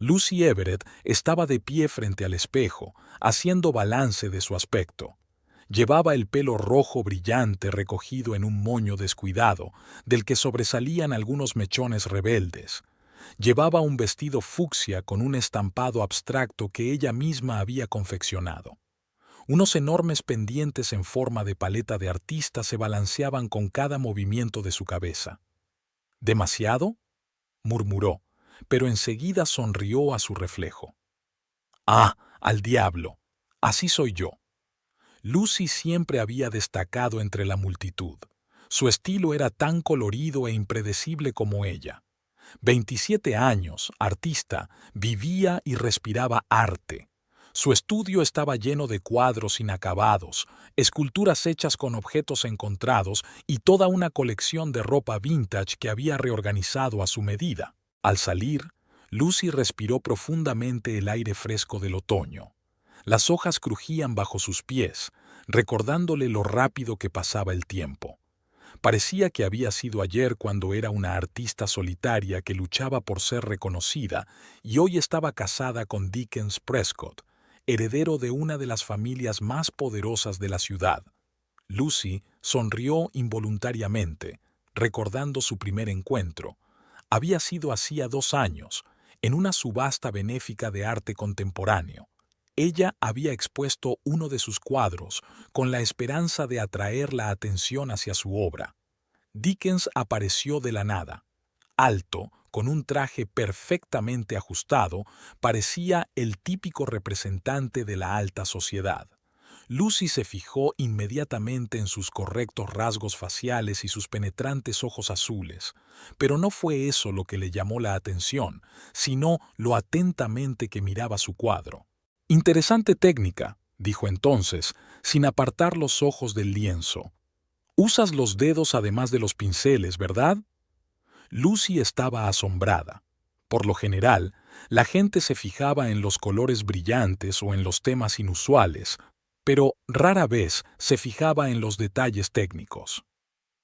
Lucy Everett estaba de pie frente al espejo, haciendo balance de su aspecto. Llevaba el pelo rojo brillante recogido en un moño descuidado, del que sobresalían algunos mechones rebeldes. Llevaba un vestido fucsia con un estampado abstracto que ella misma había confeccionado. Unos enormes pendientes en forma de paleta de artista se balanceaban con cada movimiento de su cabeza. ¿Demasiado?, murmuró, pero enseguida sonrió a su reflejo. «Ah, al diablo. Así soy yo». Lucy siempre había destacado entre la multitud. Su estilo era tan colorido e impredecible como ella. 27 años, artista, vivía y respiraba arte. Su estudio estaba lleno de cuadros inacabados, esculturas hechas con objetos encontrados y toda una colección de ropa vintage que había reorganizado a su medida. Al salir, Lucy respiró profundamente el aire fresco del otoño. Las hojas crujían bajo sus pies, recordándole lo rápido que pasaba el tiempo. Parecía que había sido ayer cuando era una artista solitaria que luchaba por ser reconocida y hoy estaba casada con Dickens Prescott, heredero de una de las familias más poderosas de la ciudad. Lucy sonrió involuntariamente, recordando su primer encuentro. Había sido hacía 2 años, en una subasta benéfica de arte contemporáneo. Ella había expuesto uno de sus cuadros con la esperanza de atraer la atención hacia su obra. Dickens apareció de la nada. Alto, con un traje perfectamente ajustado, parecía el típico representante de la alta sociedad. Lucy se fijó inmediatamente en sus correctos rasgos faciales y sus penetrantes ojos azules, pero no fue eso lo que le llamó la atención, sino lo atentamente que miraba su cuadro. «Interesante técnica», dijo entonces, sin apartar los ojos del lienzo. «Usas los dedos además de los pinceles, ¿verdad?». Lucy estaba asombrada. Por lo general, la gente se fijaba en los colores brillantes o en los temas inusuales, pero rara vez se fijaba en los detalles técnicos.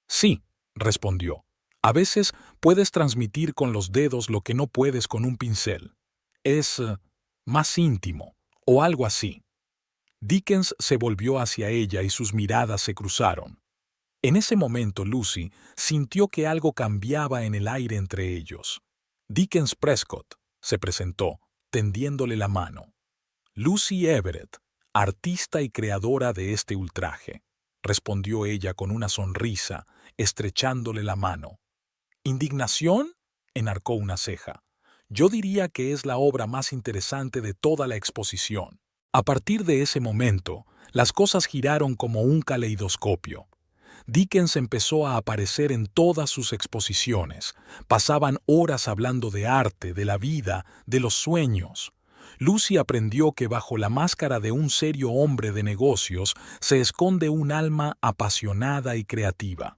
«Sí», respondió. «A veces puedes transmitir con los dedos lo que no puedes con un pincel. Es más íntimo, o algo así». Dickens se volvió hacia ella y sus miradas se cruzaron. En ese momento Lucy sintió que algo cambiaba en el aire entre ellos. «Dickens Prescott», se presentó, tendiéndole la mano. «Lucy Everett, artista y creadora de este ultraje», respondió ella con una sonrisa, estrechándole la mano. «¿Indignación?», enarcó una ceja. «Yo diría que es la obra más interesante de toda la exposición». A partir de ese momento, las cosas giraron como un caleidoscopio. Dickens empezó a aparecer en todas sus exposiciones. Pasaban horas hablando de arte, de la vida, de los sueños. Lucy aprendió que bajo la máscara de un serio hombre de negocios se esconde un alma apasionada y creativa.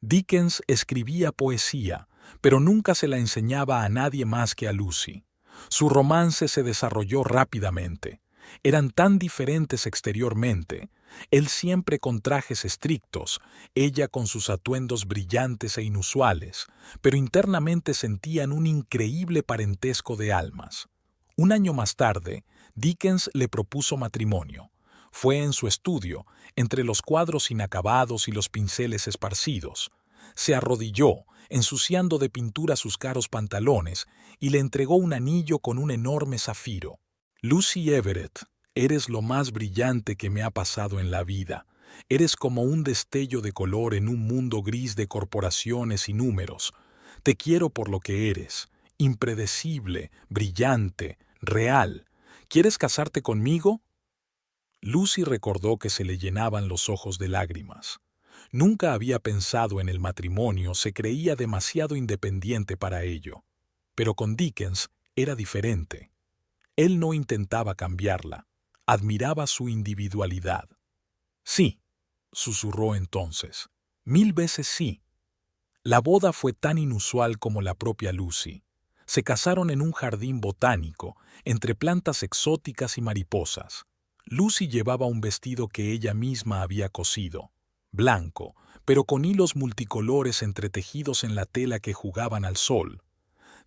Dickens escribía poesía, pero nunca se la enseñaba a nadie más que a Lucy. Su romance se desarrolló rápidamente. Eran tan diferentes exteriormente, él siempre con trajes estrictos, ella con sus atuendos brillantes e inusuales, pero internamente sentían un increíble parentesco de almas. Un año más tarde, Dickens le propuso matrimonio. Fue en su estudio, entre los cuadros inacabados y los pinceles esparcidos. Se arrodilló, ensuciando de pintura sus caros pantalones, y le entregó un anillo con un enorme zafiro. «Lucy Everett, eres lo más brillante que me ha pasado en la vida. Eres como un destello de color en un mundo gris de corporaciones y números. Te quiero por lo que eres, impredecible, brillante, real. ¿Quieres casarte conmigo?». Lucy recordó que se le llenaban los ojos de lágrimas. Nunca había pensado en el matrimonio, se creía demasiado independiente para ello. Pero con Dickens era diferente. Él no intentaba cambiarla, admiraba su individualidad. «Sí», susurró entonces, «1000 veces sí». La boda fue tan inusual como la propia Lucy. Se casaron en un jardín botánico, entre plantas exóticas y mariposas. Lucy llevaba un vestido que ella misma había cosido, blanco, pero con hilos multicolores entretejidos en la tela que jugaban al sol.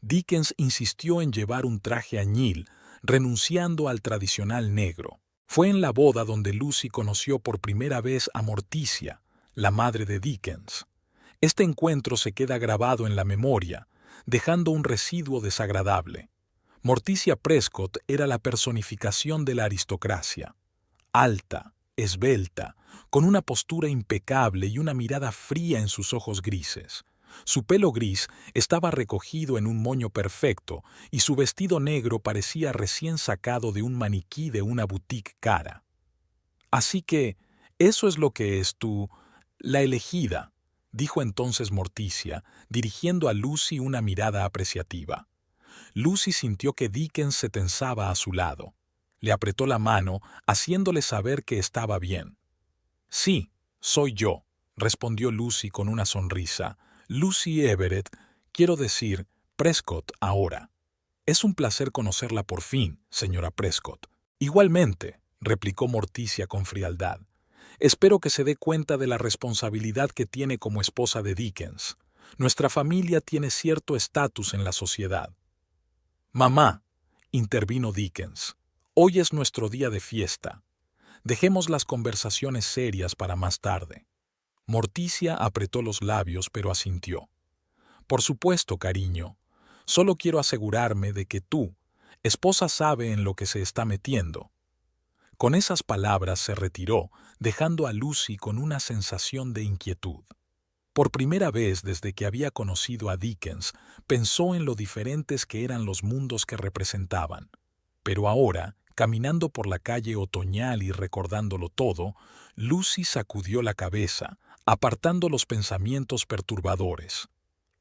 Dickens insistió en llevar un traje añil, renunciando al tradicional negro. Fue en la boda donde Lucy conoció por primera vez a Morticia, la madre de Dickens. Este encuentro se queda grabado en la memoria, dejando un residuo desagradable. Morticia Prescott era la personificación de la aristocracia. Alta, esbelta, con una postura impecable y una mirada fría en sus ojos grises. Su pelo gris estaba recogido en un moño perfecto y su vestido negro parecía recién sacado de un maniquí de una boutique cara. Así que, eso es lo que es tú, la elegida, dijo entonces Morticia, dirigiendo a Lucy una mirada apreciativa. Lucy sintió que Dickens se tensaba a su lado. Le apretó la mano, haciéndole saber que estaba bien. Sí, soy yo, respondió Lucy con una sonrisa. Lucy Everett, quiero decir, Prescott ahora. Es un placer conocerla por fin, señora Prescott. Igualmente, replicó Morticia con frialdad. Espero que se dé cuenta de la responsabilidad que tiene como esposa de Dickens. Nuestra familia tiene cierto estatus en la sociedad. Mamá, intervino Dickens, hoy es nuestro día de fiesta. Dejemos las conversaciones serias para más tarde. Morticia apretó los labios, pero asintió. Por supuesto, cariño. Solo quiero asegurarme de que tú, esposa, sabe en lo que se está metiendo. Con esas palabras se retiró, dejando a Lucy con una sensación de inquietud. Por primera vez desde que había conocido a Dickens, pensó en lo diferentes que eran los mundos que representaban. Pero ahora, caminando por la calle otoñal y recordándolo todo, Lucy sacudió la cabeza, apartando los pensamientos perturbadores.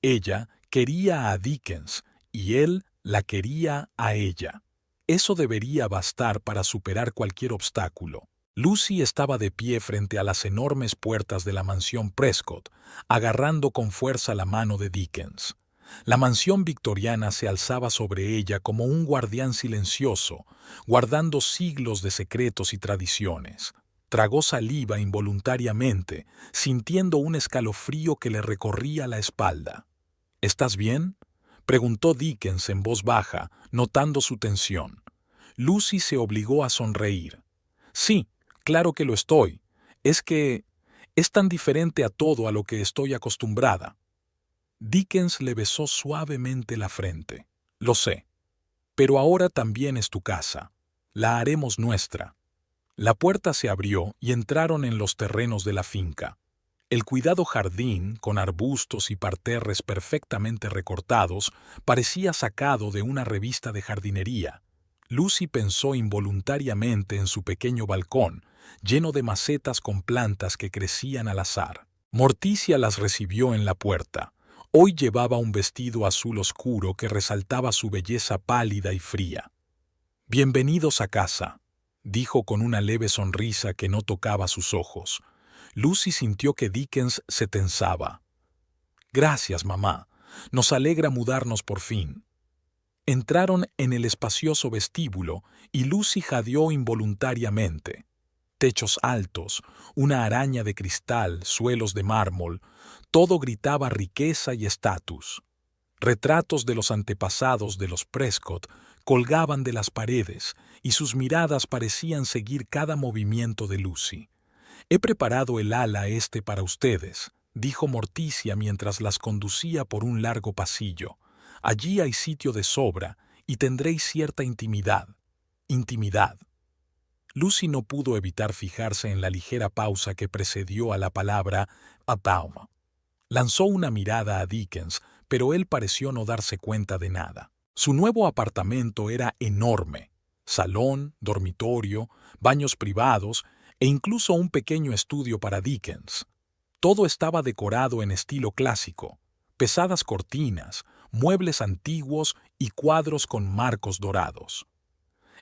Ella quería a Dickens y él la quería a ella. Eso debería bastar para superar cualquier obstáculo. Lucy estaba de pie frente a las enormes puertas de la mansión Prescott, agarrando con fuerza la mano de Dickens. La mansión victoriana se alzaba sobre ella como un guardián silencioso, guardando siglos de secretos y tradiciones. Tragó saliva involuntariamente, sintiendo un escalofrío que le recorría la espalda. ¿Estás bien?, preguntó Dickens en voz baja, notando su tensión. Lucy se obligó a sonreír. Sí, claro que lo estoy. Es que es tan diferente a todo a lo que estoy acostumbrada. Dickens le besó suavemente la frente. Lo sé. Pero ahora también es tu casa. La haremos nuestra. La puerta se abrió y entraron en los terrenos de la finca. El cuidado jardín, con arbustos y parterres perfectamente recortados, parecía sacado de una revista de jardinería. Lucy pensó involuntariamente en su pequeño balcón, lleno de macetas con plantas que crecían al azar. Morticia las recibió en la puerta. Hoy llevaba un vestido azul oscuro que resaltaba su belleza pálida y fría. «Bienvenidos a casa», dijo con una leve sonrisa que no tocaba sus ojos. Lucy sintió que Dickens se tensaba. «Gracias, mamá. Nos alegra mudarnos por fin». Entraron en el espacioso vestíbulo y Lucy jadeó involuntariamente. Techos altos, una araña de cristal, suelos de mármol, todo gritaba riqueza y estatus. Retratos de los antepasados de los Prescott colgaban de las paredes y sus miradas parecían seguir cada movimiento de Lucy. «He preparado el ala para ustedes», dijo Morticia mientras las conducía por un largo pasillo. «Allí hay sitio de sobra y tendréis cierta intimidad». Intimidad. Lucy no pudo evitar fijarse en la ligera pausa que precedió a la palabra «about». Lanzó una mirada a Dickens, pero él pareció no darse cuenta de nada. Su nuevo apartamento era enorme. Salón, dormitorio, baños privados e incluso un pequeño estudio para Dickens. Todo estaba decorado en estilo clásico, pesadas cortinas, muebles antiguos y cuadros con marcos dorados.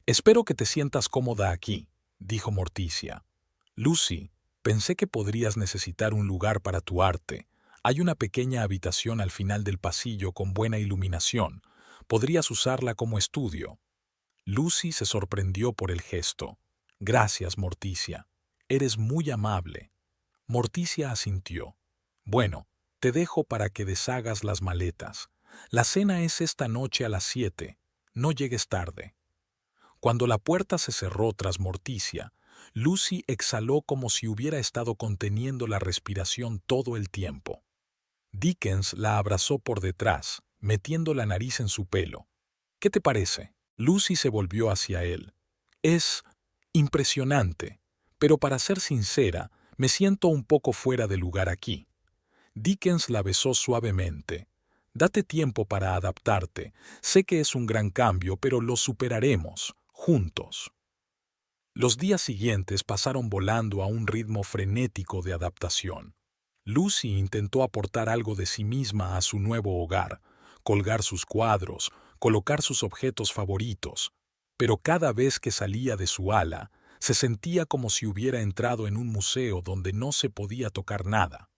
«Espero que te sientas cómoda aquí», dijo Morticia. «Lucy, pensé que podrías necesitar un lugar para tu arte. Hay una pequeña habitación al final del pasillo con buena iluminación. Podrías usarla como estudio». Lucy se sorprendió por el gesto. «Gracias, Morticia. Eres muy amable». Morticia asintió. «Bueno, te dejo para que deshagas las maletas. La cena es esta noche a las 7. No llegues tarde. Cuando la puerta se cerró tras Morticia, Lucy exhaló como si hubiera estado conteniendo la respiración todo el tiempo. Dickens la abrazó por detrás, metiendo la nariz en su pelo. ¿Qué te parece? Lucy se volvió hacia él. Es impresionante, pero para ser sincera, me siento un poco fuera de lugar aquí. Dickens la besó suavemente. Date tiempo para adaptarte. Sé que es un gran cambio, pero lo superaremos, juntos. Los días siguientes pasaron volando a un ritmo frenético de adaptación. Lucy intentó aportar algo de sí misma a su nuevo hogar, colgar sus cuadros, colocar sus objetos favoritos, pero cada vez que salía de su ala, se sentía como si hubiera entrado en un museo donde no se podía tocar nada.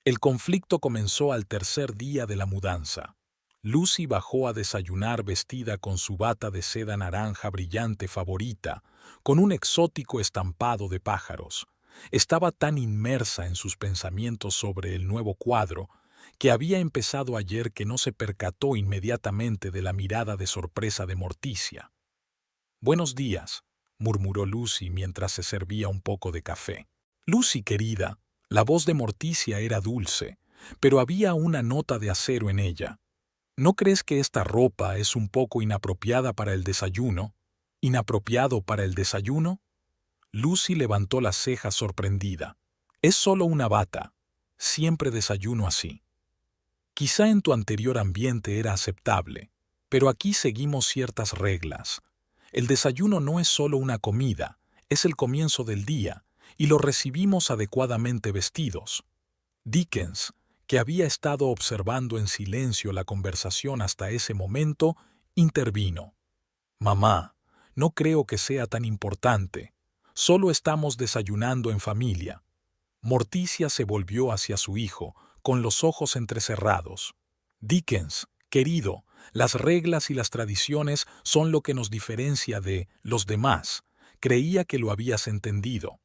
El conflicto comenzó al tercer día de la mudanza. Lucy bajó a desayunar vestida con su bata de seda naranja brillante favorita, con un exótico estampado de pájaros. Estaba tan inmersa en sus pensamientos sobre el nuevo cuadro que había empezado ayer que no se percató inmediatamente de la mirada de sorpresa de Morticia. «Buenos días», murmuró Lucy mientras se servía un poco de café. «Lucy, querida». La voz de Morticia era dulce, pero había una nota de acero en ella. ¿No crees que esta ropa es un poco inapropiada para el desayuno? ¿Inapropiado para el desayuno? Lucy levantó las cejas sorprendida. Es solo una bata. Siempre desayuno así. Quizá en tu anterior ambiente era aceptable, pero aquí seguimos ciertas reglas. El desayuno no es solo una comida, es el comienzo del día, y lo recibimos adecuadamente vestidos. Dickens, que había estado observando en silencio la conversación hasta ese momento, intervino. «Mamá, no creo que sea tan importante. Solo estamos desayunando en familia». Morticia se volvió hacia su hijo, con los ojos entrecerrados. «Dickens, querido, las reglas y las tradiciones son lo que nos diferencia de los demás. Creía que lo habías entendido».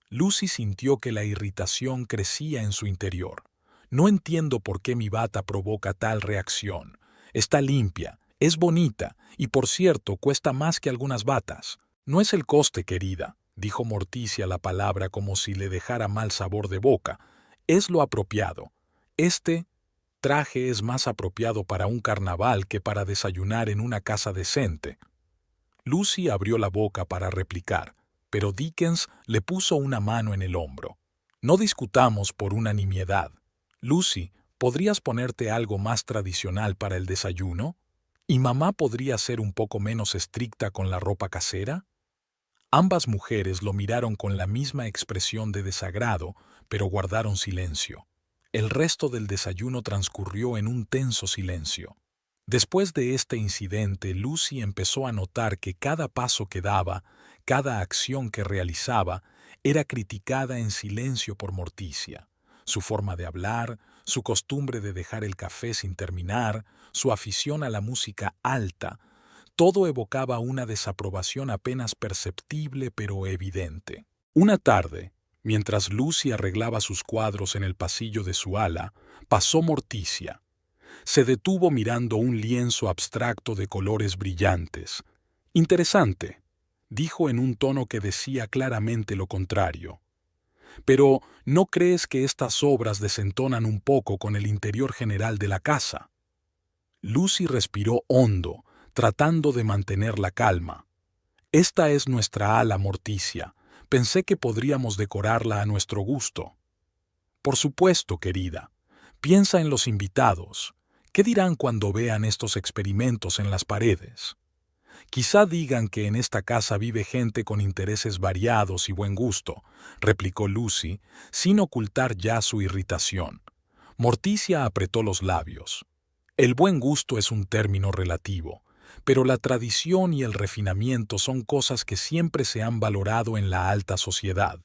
Lucy sintió que la irritación crecía en su interior. «No entiendo por qué mi bata provoca tal reacción. Está limpia, es bonita, y por cierto, cuesta más que algunas batas». «No es el coste, querida», dijo Morticia la palabra como si le dejara mal sabor de boca. «Es lo apropiado. Este traje es más apropiado para un carnaval que para desayunar en una casa decente». Lucy abrió la boca para replicar, pero Dickens le puso una mano en el hombro. «No discutamos por unanimidad. Lucy, ¿podrías ponerte algo más tradicional para el desayuno? ¿Y mamá podría ser un poco menos estricta con la ropa casera?» Ambas mujeres lo miraron con la misma expresión de desagrado, pero guardaron silencio. El resto del desayuno transcurrió en un tenso silencio. Después de este incidente, Lucy empezó a notar que cada paso que daba, cada acción que realizaba, era criticada en silencio por Morticia. Su forma de hablar, su costumbre de dejar el café sin terminar, su afición a la música alta, todo evocaba una desaprobación apenas perceptible pero evidente. Una tarde, mientras Lucy arreglaba sus cuadros en el pasillo de su ala, pasó Morticia. Se detuvo mirando un lienzo abstracto de colores brillantes. «Interesante», dijo en un tono que decía claramente lo contrario. «Pero, ¿no crees que estas obras desentonan un poco con el interior general de la casa?» Lucy respiró hondo, tratando de mantener la calma. «Esta es nuestra ala, Morticia. Pensé que podríamos decorarla a nuestro gusto». «Por supuesto, querida. Piensa en los invitados. ¿Qué dirán cuando vean estos experimentos en las paredes? Quizá digan que en esta casa vive gente con intereses variados y buen gusto», replicó Lucy, sin ocultar ya su irritación. Morticia apretó los labios. «El buen gusto es un término relativo, pero la tradición y el refinamiento son cosas que siempre se han valorado en la alta sociedad.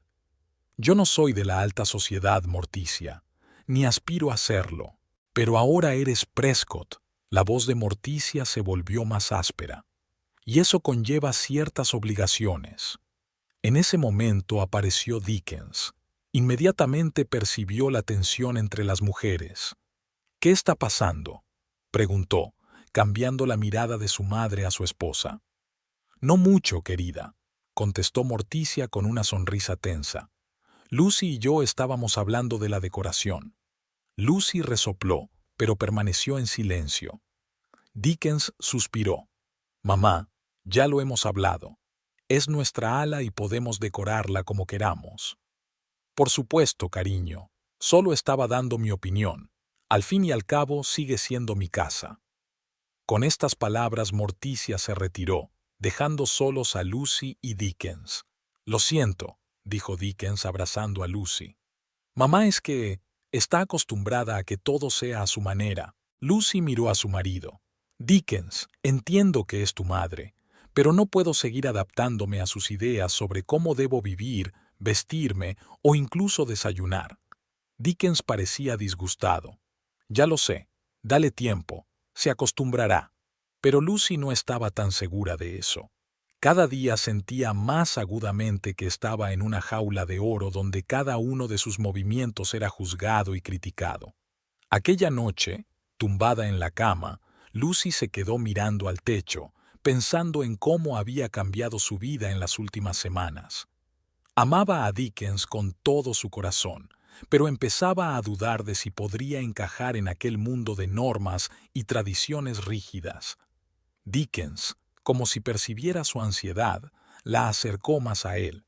Yo no soy de la alta sociedad, Morticia, ni aspiro a serlo. Pero ahora eres Prescott». La voz de Morticia se volvió más áspera. «Y eso conlleva ciertas obligaciones». En ese momento apareció Dickens. Inmediatamente percibió la tensión entre las mujeres. «¿Qué está pasando?». preguntó, cambiando la mirada de su madre a su esposa. No mucho, querida, contestó Morticia con una sonrisa tensa. Lucy y yo estábamos hablando de la decoración. Lucy resopló, pero permaneció en silencio. Dickens suspiró. Mamá, ya lo hemos hablado. Es nuestra ala y podemos decorarla como queramos. Por supuesto, cariño. Solo estaba dando mi opinión. Al fin y al cabo sigue siendo mi casa. Con estas palabras Morticia se retiró, dejando solos a Lucy y Dickens. Lo siento, dijo Dickens abrazando a Lucy. Mamá es que está acostumbrada a que todo sea a su manera. Lucy miró a su marido. Dickens, entiendo que es tu madre, pero no puedo seguir adaptándome a sus ideas sobre cómo debo vivir, vestirme o incluso desayunar. Dickens parecía disgustado. Ya lo sé, dale tiempo, se acostumbrará. Pero Lucy no estaba tan segura de eso. Cada día sentía más agudamente que estaba en una jaula de oro donde cada uno de sus movimientos era juzgado y criticado. Aquella noche, tumbada en la cama, Lucy se quedó mirando al techo, pensando en cómo había cambiado su vida en las últimas semanas. Amaba a Dickens con todo su corazón, pero empezaba a dudar de si podría encajar en aquel mundo de normas y tradiciones rígidas. Dickens, como si percibiera su ansiedad, la acercó más a él.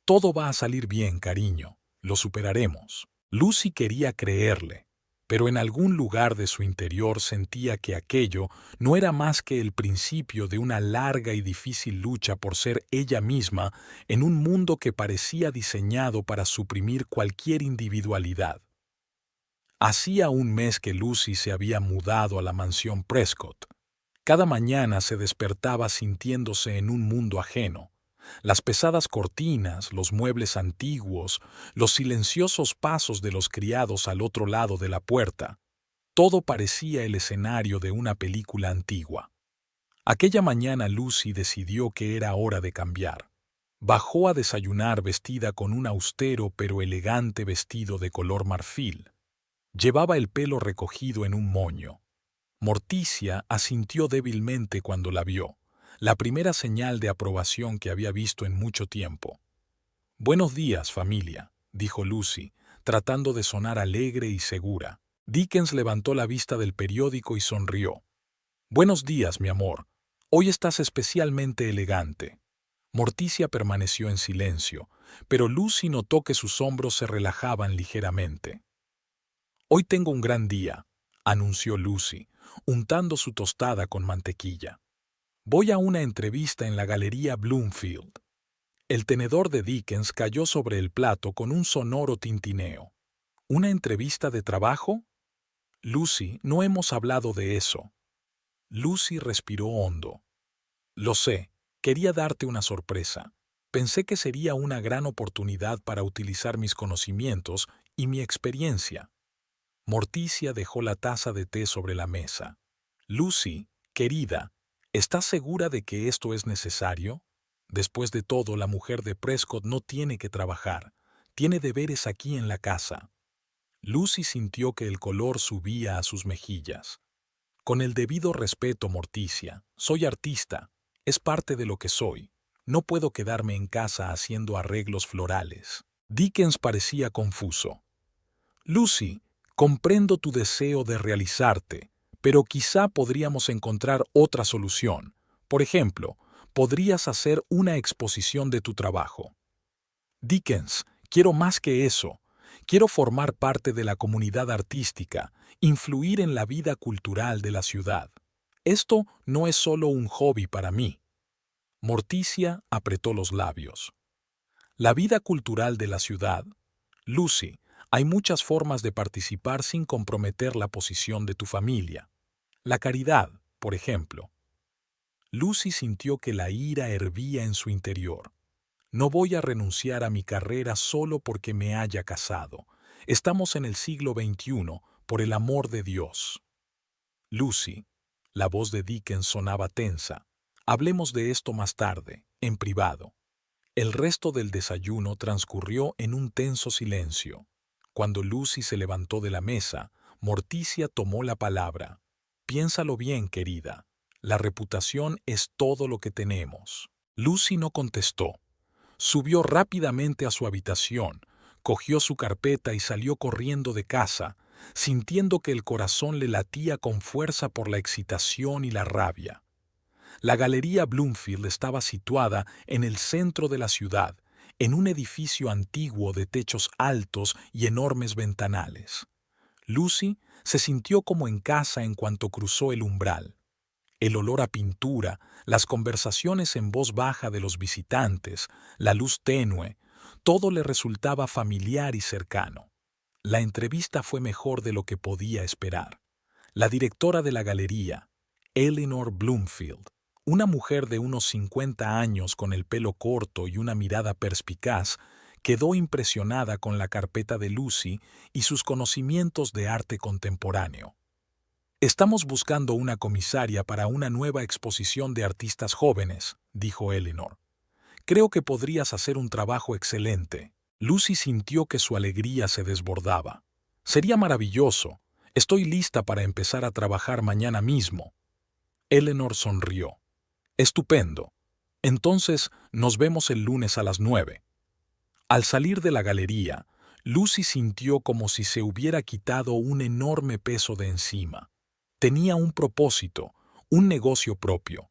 Todo va a salir bien, cariño, lo superaremos. Lucy quería creerle, pero en algún lugar de su interior sentía que aquello no era más que el principio de una larga y difícil lucha por ser ella misma en un mundo que parecía diseñado para suprimir cualquier individualidad. Hacía un mes que Lucy se había mudado a la mansión Prescott. Cada mañana se despertaba sintiéndose en un mundo ajeno. Las pesadas cortinas, los muebles antiguos, los silenciosos pasos de los criados al otro lado de la puerta, todo parecía el escenario de una película antigua. Aquella mañana Lucy decidió que era hora de cambiar. Bajó a desayunar vestida con un austero pero elegante vestido de color marfil. Llevaba el pelo recogido en un moño. Morticia asintió débilmente cuando la vio, la primera señal de aprobación que había visto en mucho tiempo. «Buenos días, familia», dijo Lucy, tratando de sonar alegre y segura. Dickens levantó la vista del periódico y sonrió. «Buenos días, mi amor. Hoy estás especialmente elegante». Morticia permaneció en silencio, pero Lucy notó que sus hombros se relajaban ligeramente. «Hoy tengo un gran día», anunció Lucy, untando su tostada con mantequilla. «Voy a una entrevista en la Galería Bloomfield». El tenedor de Dickens cayó sobre el plato con un sonoro tintineo. «¿Una entrevista de trabajo?» «Lucy, no hemos hablado de eso». Lucy respiró hondo. «Lo sé, quería darte una sorpresa. Pensé que sería una gran oportunidad para utilizar mis conocimientos y mi experiencia». Morticia dejó la taza de té sobre la mesa. «Lucy, querida, ¿estás segura de que esto es necesario? Después de todo, la mujer de Prescott no tiene que trabajar. Tiene deberes aquí en la casa». Lucy sintió que el color subía a sus mejillas. «Con el debido respeto, Morticia, soy artista. Es parte de lo que soy. No puedo quedarme en casa haciendo arreglos florales». Dickens parecía confuso. «Lucy, comprendo tu deseo de realizarte, pero quizá podríamos encontrar otra solución. Por ejemplo, podrías hacer una exposición de tu trabajo». «Dickens, quiero más que eso. Quiero formar parte de la comunidad artística, influir en la vida cultural de la ciudad. Esto no es solo un hobby para mí». Morticia apretó los labios. «La vida cultural de la ciudad. Lucy, hay muchas formas de participar sin comprometer la posición de tu familia. La caridad, por ejemplo». Lucy sintió que la ira hervía en su interior. «No voy a renunciar a mi carrera solo porque me haya casado. Estamos en el siglo XXI, por el amor de Dios». «Lucy», la voz de Dickens sonaba tensa, «hablemos de esto más tarde, en privado». El resto del desayuno transcurrió en un tenso silencio. Cuando Lucy se levantó de la mesa, Morticia tomó la palabra. Piénsalo bien, querida. La reputación es todo lo que tenemos. Lucy no contestó. Subió rápidamente a su habitación, cogió su carpeta y salió corriendo de casa, sintiendo que el corazón le latía con fuerza por la excitación y la rabia. La Galería Bloomfield estaba situada en el centro de la ciudad, en un edificio antiguo de techos altos y enormes ventanales. Lucy se sintió como en casa en cuanto cruzó el umbral. El olor a pintura, las conversaciones en voz baja de los visitantes, la luz tenue, todo le resultaba familiar y cercano. La entrevista fue mejor de lo que podía esperar. La directora de la galería, Eleanor Bloomfield, una mujer de unos 50 años con el pelo corto y una mirada perspicaz, quedó impresionada con la carpeta de Lucy y sus conocimientos de arte contemporáneo. «Estamos buscando una comisaria para una nueva exposición de artistas jóvenes», dijo Eleanor. «Creo que podrías hacer un trabajo excelente». Lucy sintió que su alegría se desbordaba. «Sería maravilloso. Estoy lista para empezar a trabajar mañana mismo». Eleanor sonrió. «Estupendo. Entonces nos vemos el lunes a las 9». Al salir de la galería, Lucy sintió como si se hubiera quitado un enorme peso de encima. Tenía un propósito, un negocio propio.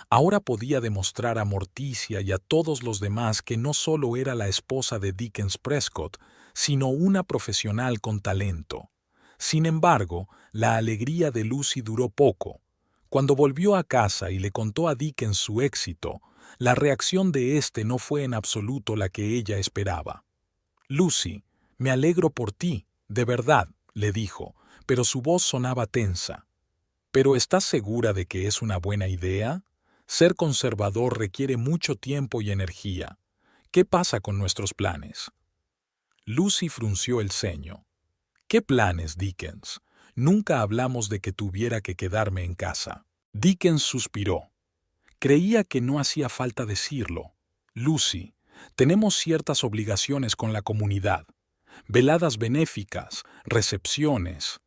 Ahora podía demostrar a Morticia y a todos los demás que no solo era la esposa de Dickens Prescott, sino una profesional con talento. Sin embargo, la alegría de Lucy duró poco. Cuando volvió a casa y le contó a Dickens su éxito, la reacción de éste no fue en absoluto la que ella esperaba. «Lucy, me alegro por ti, de verdad», le dijo, pero su voz sonaba tensa. «¿Pero estás segura de que es una buena idea? Ser conservador requiere mucho tiempo y energía. ¿Qué pasa con nuestros planes?» Lucy frunció el ceño. «¿Qué planes, Dickens? Nunca hablamos de que tuviera que quedarme en casa». Dickens suspiró. Creía que no hacía falta decirlo. «Lucy, tenemos ciertas obligaciones con la comunidad. Veladas benéficas, recepciones.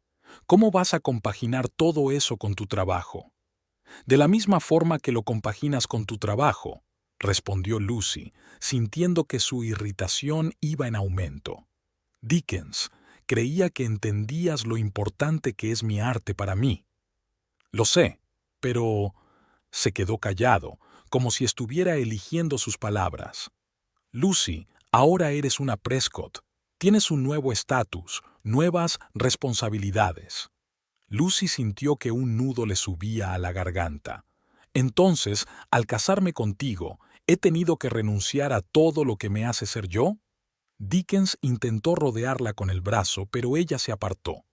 ¿Cómo vas a compaginar todo eso con tu trabajo?» «De la misma forma que lo compaginas con tu trabajo», respondió Lucy, sintiendo que su irritación iba en aumento. «Dickens, creía que entendías lo importante que es mi arte para mí». «Lo sé, pero…» Se quedó callado, como si estuviera eligiendo sus palabras. «Lucy, ahora eres una Prescott. Tienes un nuevo estatus, nuevas responsabilidades». Lucy sintió que un nudo le subía a la garganta. «Entonces, al casarme contigo, ¿he tenido que renunciar a todo lo que me hace ser yo?» Dickens intentó rodearla con el brazo, pero ella se apartó.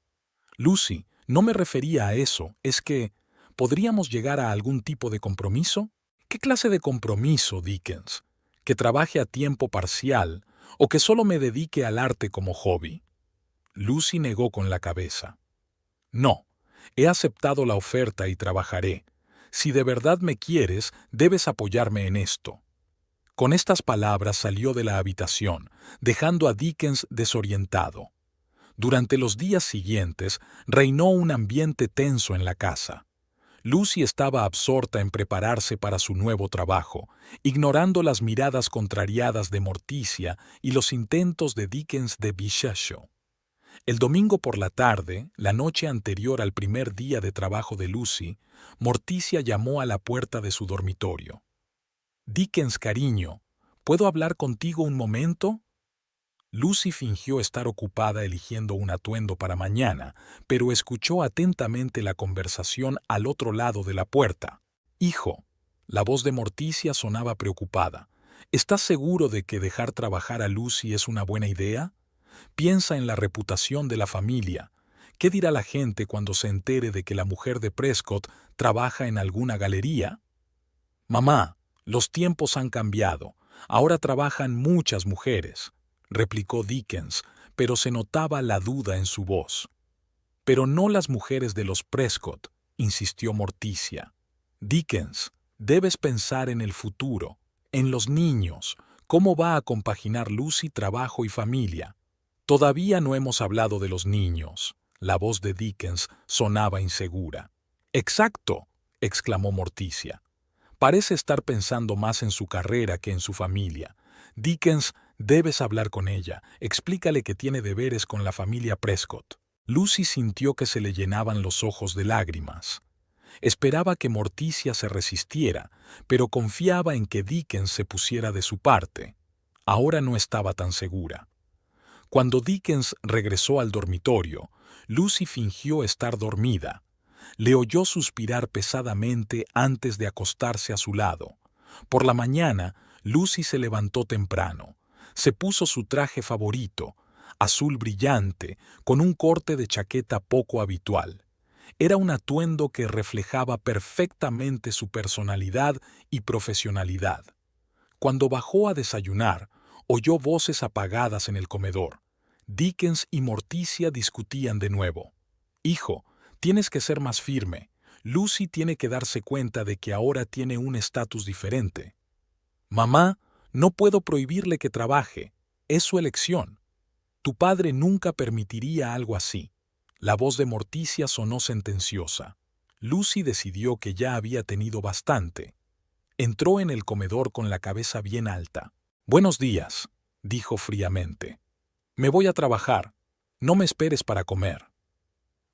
«Lucy, no me refería a eso, es que… ¿podríamos llegar a algún tipo de compromiso?» «¿Qué clase de compromiso, Dickens? ¿Que trabaje a tiempo parcial o que solo me dedique al arte como hobby?» Lucy negó con la cabeza. «No, he aceptado la oferta y trabajaré. Si de verdad me quieres, debes apoyarme en esto». Con estas palabras salió de la habitación, dejando a Dickens desorientado. Durante los días siguientes reinó un ambiente tenso en la casa. Lucy estaba absorta en prepararse para su nuevo trabajo, ignorando las miradas contrariadas de Morticia y los intentos de Dickens de bichachos. El domingo por la tarde, la noche anterior al primer día de trabajo de Lucy, Morticia llamó a la puerta de su dormitorio. «Dickens, cariño, ¿puedo hablar contigo un momento?» Lucy fingió estar ocupada eligiendo un atuendo para mañana, pero escuchó atentamente la conversación al otro lado de la puerta. «Hijo», la voz de Morticia sonaba preocupada, «¿estás seguro de que dejar trabajar a Lucy es una buena idea? Piensa en la reputación de la familia. ¿Qué dirá la gente cuando se entere de que la mujer de Prescott trabaja en alguna galería?» «Mamá, los tiempos han cambiado. Ahora trabajan muchas mujeres», replicó Dickens, pero se notaba la duda en su voz. «Pero no las mujeres de los Prescott», insistió Morticia. «Dickens, debes pensar en el futuro, en los niños. ¿Cómo va a compaginar Lucy trabajo y familia?» «Todavía no hemos hablado de los niños». La voz de Dickens sonaba insegura. Exacto, exclamó Morticia. Parece estar pensando más en su carrera que en su familia. Dickens, debes hablar con ella. Explícale que tiene deberes con la familia Prescott. Lucy sintió que se le llenaban los ojos de lágrimas. Esperaba que Morticia se resistiera, pero confiaba en que Dickens se pusiera de su parte. Ahora no estaba tan segura. Cuando Dickens regresó al dormitorio, Lucy fingió estar dormida. Le oyó suspirar pesadamente antes de acostarse a su lado. Por la mañana, Lucy se levantó temprano. Se puso su traje favorito, azul brillante, con un corte de chaqueta poco habitual. Era un atuendo que reflejaba perfectamente su personalidad y profesionalidad. Cuando bajó a desayunar, oyó voces apagadas en el comedor. Dickens y Morticia discutían de nuevo. «Hijo, tienes que ser más firme. Lucy tiene que darse cuenta de que ahora tiene un estatus diferente». «Mamá, no puedo prohibirle que trabaje. Es su elección. Tu padre nunca permitiría algo así». La voz de Morticia sonó sentenciosa. Lucy decidió que ya había tenido bastante. Entró en el comedor con la cabeza bien alta. «Buenos días», dijo fríamente. «Me voy a trabajar. No me esperes para comer».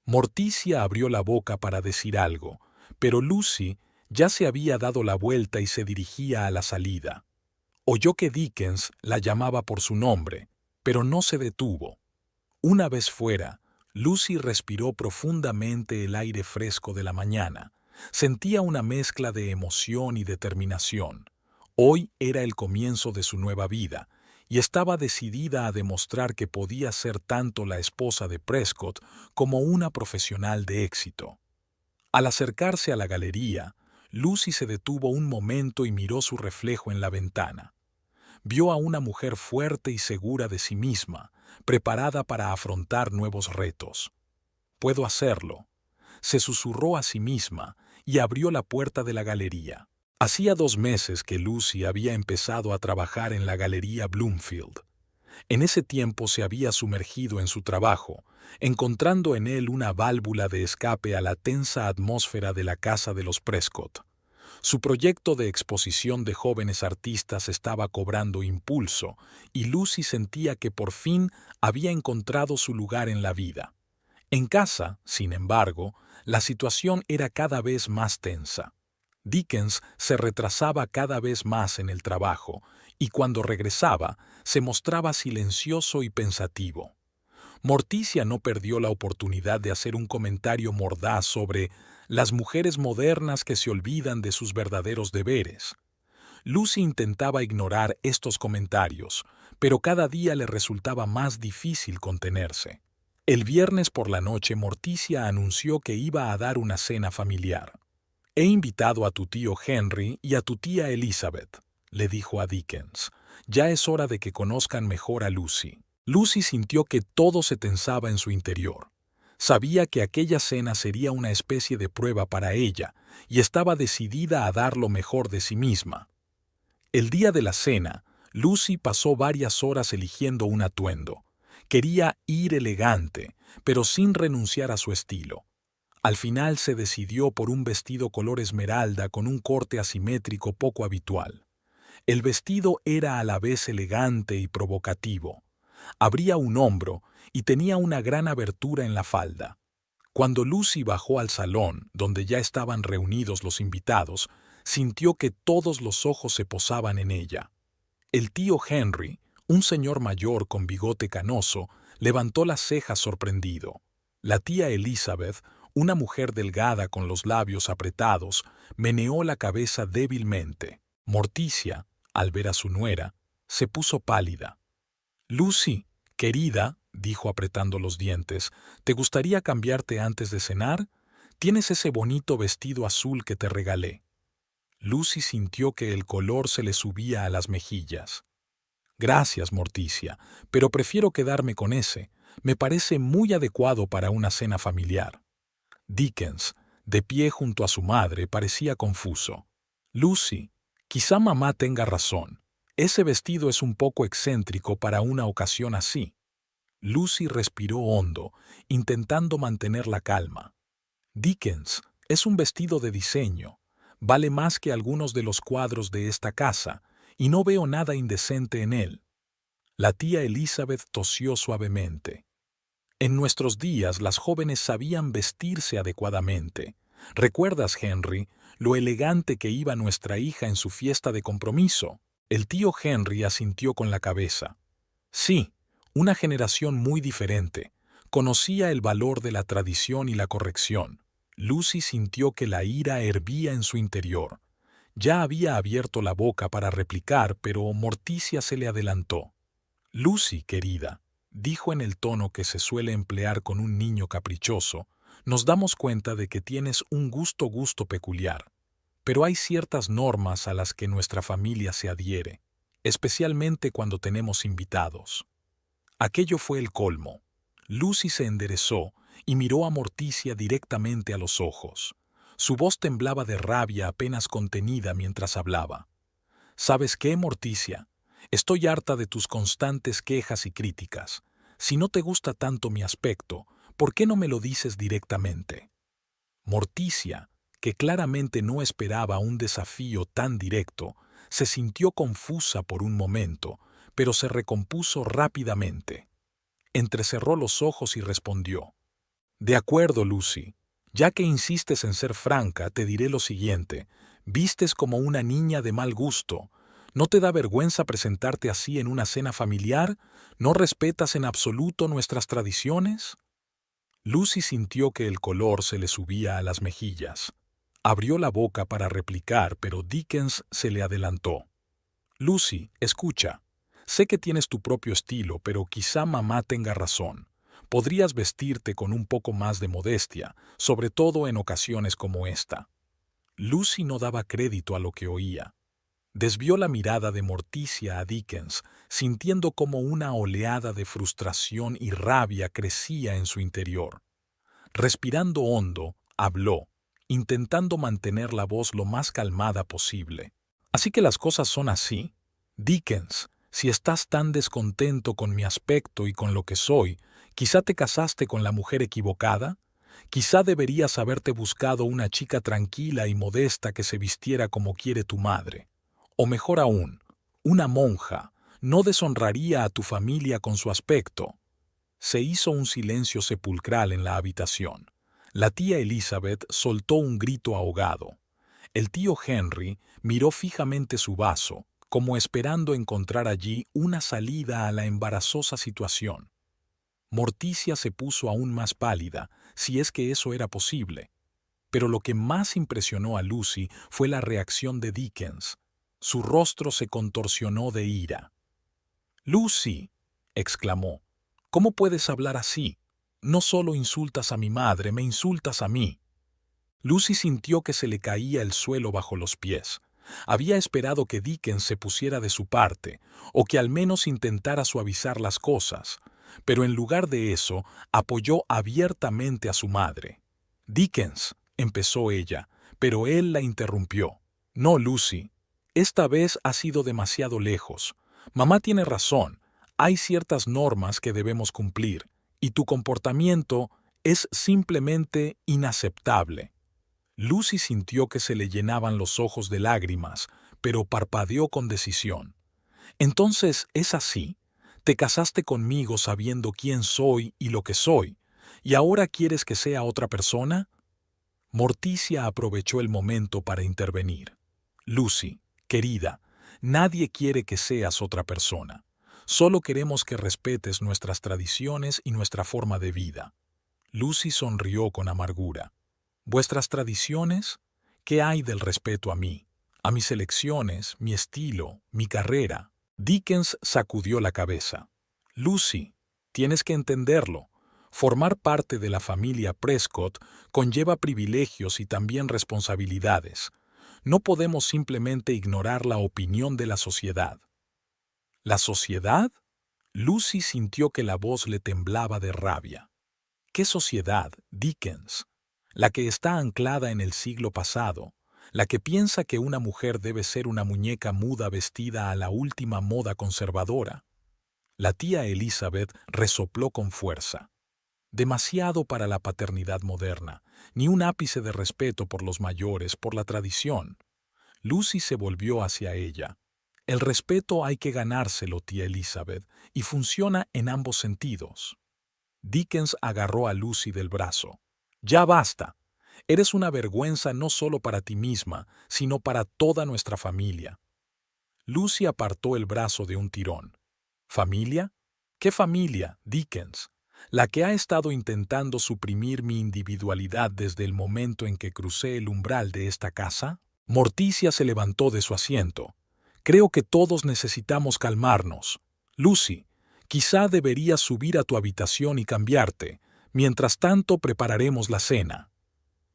Morticia abrió la boca para decir algo, pero Lucy ya se había dado la vuelta y se dirigía a la salida. Oyó que Dickens la llamaba por su nombre, pero no se detuvo. Una vez fuera, Lucy respiró profundamente el aire fresco de la mañana. Sentía una mezcla de emoción y determinación. Hoy era el comienzo de su nueva vida, y estaba decidida a demostrar que podía ser tanto la esposa de Prescott como una profesional de éxito. Al acercarse a la galería, Lucy se detuvo un momento y miró su reflejo en la ventana. Vio a una mujer fuerte y segura de sí misma, preparada para afrontar nuevos retos. «Puedo hacerlo», se susurró a sí misma y abrió la puerta de la galería. Hacía 2 meses que Lucy había empezado a trabajar en la Galería Bloomfield. En ese tiempo se había sumergido en su trabajo, encontrando en él una válvula de escape a la tensa atmósfera de la casa de los Prescott. Su proyecto de exposición de jóvenes artistas estaba cobrando impulso y Lucy sentía que por fin había encontrado su lugar en la vida. En casa, sin embargo, la situación era cada vez más tensa. Dickens se retrasaba cada vez más en el trabajo y cuando regresaba se mostraba silencioso y pensativo. Morticia no perdió la oportunidad de hacer un comentario mordaz sobre las mujeres modernas que se olvidan de sus verdaderos deberes. Lucy intentaba ignorar estos comentarios, pero cada día le resultaba más difícil contenerse. El viernes por la noche Morticia anunció que iba a dar una cena familiar. «He invitado a tu tío Henry y a tu tía Elizabeth», le dijo a Dickens. «Ya es hora de que conozcan mejor a Lucy». Lucy sintió que todo se tensaba en su interior. Sabía que aquella cena sería una especie de prueba para ella y estaba decidida a dar lo mejor de sí misma. El día de la cena, Lucy pasó varias horas eligiendo un atuendo. Quería ir elegante, pero sin renunciar a su estilo. Al final se decidió por un vestido color esmeralda con un corte asimétrico poco habitual. El vestido era a la vez elegante y provocativo. Abría un hombro y tenía una gran abertura en la falda. Cuando Lucy bajó al salón, donde ya estaban reunidos los invitados, sintió que todos los ojos se posaban en ella. El tío Henry, un señor mayor con bigote canoso, levantó las cejas sorprendido. La tía Elizabeth, una mujer delgada con los labios apretados, meneó la cabeza débilmente. Morticia, al ver a su nuera, se puso pálida. «Lucy, querida», dijo apretando los dientes, «¿te gustaría cambiarte antes de cenar? Tienes ese bonito vestido azul que te regalé». Lucy sintió que el color se le subía a las mejillas. «Gracias, Morticia, pero prefiero quedarme con ese. Me parece muy adecuado para una cena familiar». Dickens, de pie junto a su madre, parecía confuso. «Lucy, quizá mamá tenga razón. Ese vestido es un poco excéntrico para una ocasión así». Lucy respiró hondo, intentando mantener la calma. «Dickens, Es un vestido de diseño. Vale más que algunos de los cuadros de esta casa, y no veo nada indecente en él. La tía Elizabeth tosió suavemente. En nuestros días las jóvenes sabían vestirse adecuadamente. ¿Recuerdas, Henry, lo elegante que iba nuestra hija en su fiesta de compromiso? El tío Henry asintió con la cabeza. Sí, una generación muy diferente. Conocía el valor de la tradición y la corrección. Lucy sintió que la ira hervía en su interior. Ya había abierto la boca para replicar, pero Morticia se le adelantó. Lucy, querida, dijo en el tono que se suele emplear con un niño caprichoso, nos damos cuenta de que tienes un gusto peculiar. Pero hay ciertas normas a las que nuestra familia se adhiere, especialmente cuando tenemos invitados. Aquello fue el colmo. Lucy se enderezó y miró a Morticia directamente a los ojos. Su voz temblaba de rabia apenas contenida mientras hablaba. ¿Sabes qué, Morticia? Estoy harta de tus constantes quejas y críticas. Si no te gusta tanto mi aspecto, ¿por qué no me lo dices directamente? Morticia, que claramente no esperaba un desafío tan directo, se sintió confusa por un momento, pero se recompuso rápidamente. Entrecerró los ojos y respondió. De acuerdo, Lucy. Ya que insistes en ser franca, te diré lo siguiente. Vistes como una niña de mal gusto. ¿No te da vergüenza presentarte así en una cena familiar? ¿No respetas en absoluto nuestras tradiciones? Lucy sintió que el color se le subía a las mejillas. Abrió la boca para replicar, pero Dickens se le adelantó. Lucy, escucha. Sé que tienes tu propio estilo, pero quizá mamá tenga razón. Podrías vestirte con un poco más de modestia, sobre todo en ocasiones como esta. Lucy no daba crédito a lo que oía. Desvió la mirada de Morticia a Dickens, sintiendo como una oleada de frustración y rabia crecía en su interior. Respirando hondo, habló, intentando mantener la voz lo más calmada posible. Así que las cosas son así. Dickens, si estás tan descontento con mi aspecto y con lo que soy, quizá te casaste con la mujer equivocada. Quizá deberías haberte buscado una chica tranquila y modesta que se vistiera como quiere tu madre. O mejor aún, una monja no deshonraría a tu familia con su aspecto. Se hizo un silencio sepulcral en la habitación. La tía Elizabeth soltó un grito ahogado. El tío Henry miró fijamente su vaso, como esperando encontrar allí una salida a la embarazosa situación. Morticia se puso aún más pálida, si es que eso era posible. Pero lo que más impresionó a Lucy fue la reacción de Dickens. Su rostro se contorsionó de ira. «Lucy», exclamó, «¿cómo puedes hablar así? No solo insultas a mi madre, me insultas a mí». Lucy sintió que se le caía el suelo bajo los pies. Había esperado que Dickens se pusiera de su parte, o que al menos intentara suavizar las cosas, pero en lugar de eso, apoyó abiertamente a su madre. «Dickens», empezó ella, pero él la interrumpió. «No, Lucy. Esta vez has ido demasiado lejos. Mamá tiene razón. Hay ciertas normas que debemos cumplir, y tu comportamiento es simplemente inaceptable». Lucy sintió que se le llenaban los ojos de lágrimas, pero parpadeó con decisión. «Entonces, ¿es así? Te casaste conmigo sabiendo quién soy y lo que soy, y ahora quieres que sea otra persona». Morticia aprovechó el momento para intervenir. «Lucy, querida, nadie quiere que seas otra persona. Solo queremos que respetes nuestras tradiciones y nuestra forma de vida». Lucy sonrió con amargura. «¿Vuestras tradiciones? ¿Qué hay del respeto a mí, a mis elecciones, mi estilo, mi carrera?» Dickens sacudió la cabeza. «Lucy, tienes que entenderlo. Formar parte de la familia Prescott conlleva privilegios y también responsabilidades. No podemos simplemente ignorar la opinión de la sociedad». «¿La sociedad?» Lucy sintió que la voz le temblaba de rabia. «¿Qué sociedad, Dickens? La que está anclada en el siglo pasado, la que piensa que una mujer debe ser una muñeca muda vestida a la última moda conservadora». La tía Elizabeth resopló con fuerza. demasiado para la paternidad moderna, ni un ápice de respeto por los mayores, por la tradición. Lucy se volvió hacia ella. El respeto hay que ganárselo, tía Elizabeth, y funciona en ambos sentidos. Dickens agarró a Lucy del brazo. Ya basta. Eres una vergüenza no solo para ti misma, sino para toda nuestra familia. Lucy apartó el brazo de un tirón. ¿Familia? ¿Qué familia, Dickens? La que ha estado intentando suprimir mi individualidad desde el momento en que crucé el umbral de esta casa. Morticia se levantó de su asiento. Creo que todos necesitamos calmarnos. Lucy, quizá deberías subir a tu habitación y cambiarte. Mientras tanto, prepararemos la cena.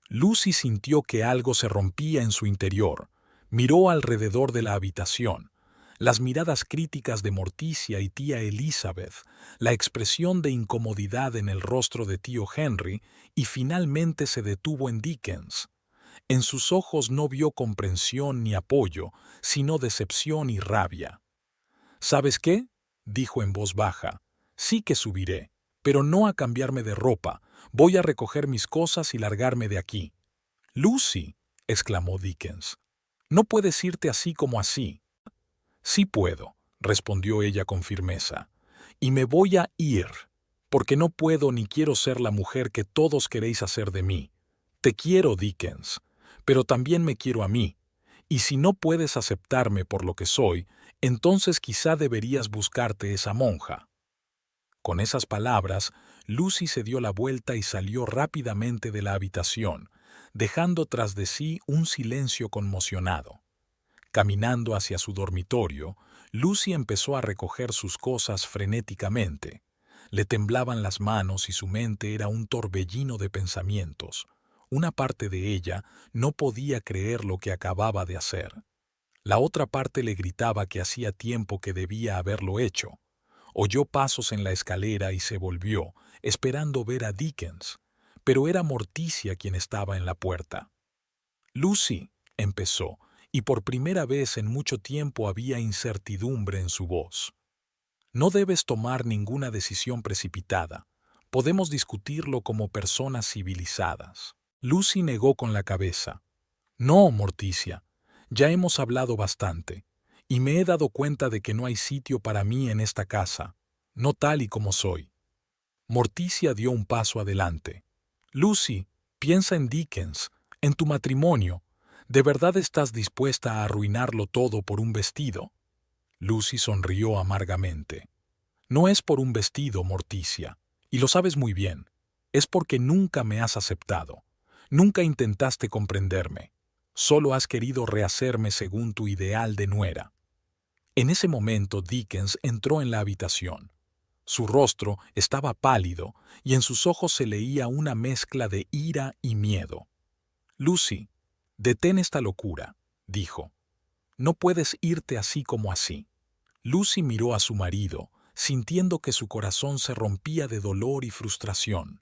Lucy sintió que algo se rompía en su interior. Miró alrededor de la habitación. Las miradas críticas de Morticia y tía Elizabeth, la expresión de incomodidad en el rostro de tío Henry, y finalmente se detuvo en Dickens. En sus ojos no vio comprensión ni apoyo, sino decepción y rabia. ¿Sabes qué?, dijo en voz baja. Sí que subiré, pero no a cambiarme de ropa. Voy a recoger mis cosas y largarme de aquí. Lucy, exclamó Dickens, no puedes irte así como así. Sí puedo, respondió ella con firmeza, y me voy a ir, porque no puedo ni quiero ser la mujer que todos queréis hacer de mí. Te quiero, Dickens, pero también me quiero a mí, y si no puedes aceptarme por lo que soy, entonces quizá deberías buscarte esa monja. Con esas palabras, Lucy se dio la vuelta y salió rápidamente de la habitación, dejando tras de sí un silencio conmocionado. Caminando hacia su dormitorio, Lucy empezó a recoger sus cosas frenéticamente. Le temblaban las manos y su mente era un torbellino de pensamientos. Una parte de ella no podía creer lo que acababa de hacer. La otra parte le gritaba que hacía tiempo que debía haberlo hecho. Oyó pasos en la escalera y se volvió, esperando ver a Dickens, pero era Morticia quien estaba en la puerta. Lucy, empezó, y por primera vez en mucho tiempo había incertidumbre en su voz. No debes tomar ninguna decisión precipitada. Podemos discutirlo como personas civilizadas. Lucy negó con la cabeza. No, Morticia, ya hemos hablado bastante, y me he dado cuenta de que no hay sitio para mí en esta casa, no tal y como soy. Morticia dio un paso adelante. Lucy, piensa en Dickens, en tu matrimonio. ¿De verdad estás dispuesta a arruinarlo todo por un vestido? Lucy sonrió amargamente. No es por un vestido, Morticia, y lo sabes muy bien. Es porque nunca me has aceptado. Nunca intentaste comprenderme. Solo has querido rehacerme según tu ideal de nuera. En ese momento Dickens entró en la habitación. Su rostro estaba pálido y en sus ojos se leía una mezcla de ira y miedo. Lucy, detén esta locura, dijo. No puedes irte así como así. Lucy miró a su marido, sintiendo que su corazón se rompía de dolor y frustración.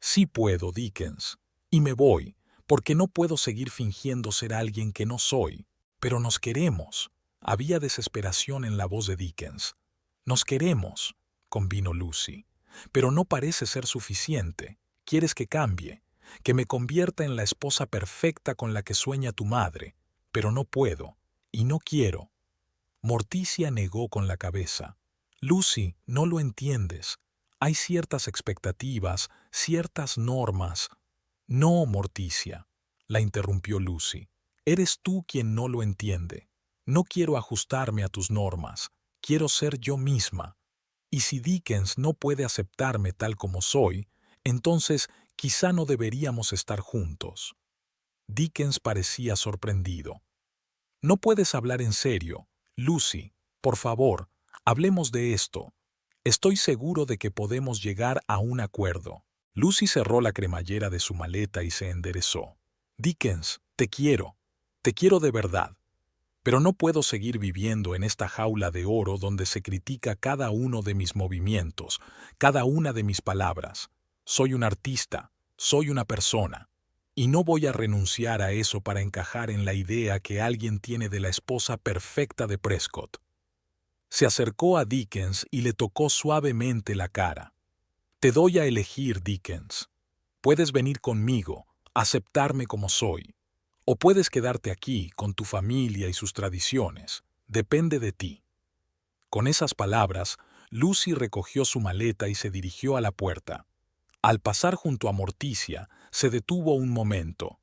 Sí puedo, Dickens, y me voy, porque no puedo seguir fingiendo ser alguien que no soy. Pero nos queremos. Había desesperación en la voz de Dickens. Nos queremos, convino Lucy, pero no parece ser suficiente. Quieres que cambie, que me convierta en la esposa perfecta con la que sueña tu madre, pero no puedo, y no quiero. Morticia negó con la cabeza. Lucy, no lo entiendes. Hay ciertas expectativas, ciertas normas. No, Morticia, la interrumpió Lucy. Eres tú quien no lo entiende. No quiero ajustarme a tus normas. Quiero ser yo misma. Y si Dickens no puede aceptarme tal como soy, entonces quizá no deberíamos estar juntos. Dickens parecía sorprendido. No puedes hablar en serio. Lucy, por favor, hablemos de esto. Estoy seguro de que podemos llegar a un acuerdo. Lucy cerró la cremallera de su maleta y se enderezó. Dickens, te quiero de verdad. Pero no puedo seguir viviendo en esta jaula de oro donde se critica cada uno de mis movimientos, cada una de mis palabras. Soy un artista, soy una persona, y no voy a renunciar a eso para encajar en la idea que alguien tiene de la esposa perfecta de Prescott. Se acercó a Dickens y le tocó suavemente la cara. Te doy a elegir, Dickens. Puedes venir conmigo, aceptarme como soy. O puedes quedarte aquí con tu familia y sus tradiciones. Depende de ti. Con esas palabras, Lucy recogió su maleta y se dirigió a la puerta. Al pasar junto a Morticia, se detuvo un momento.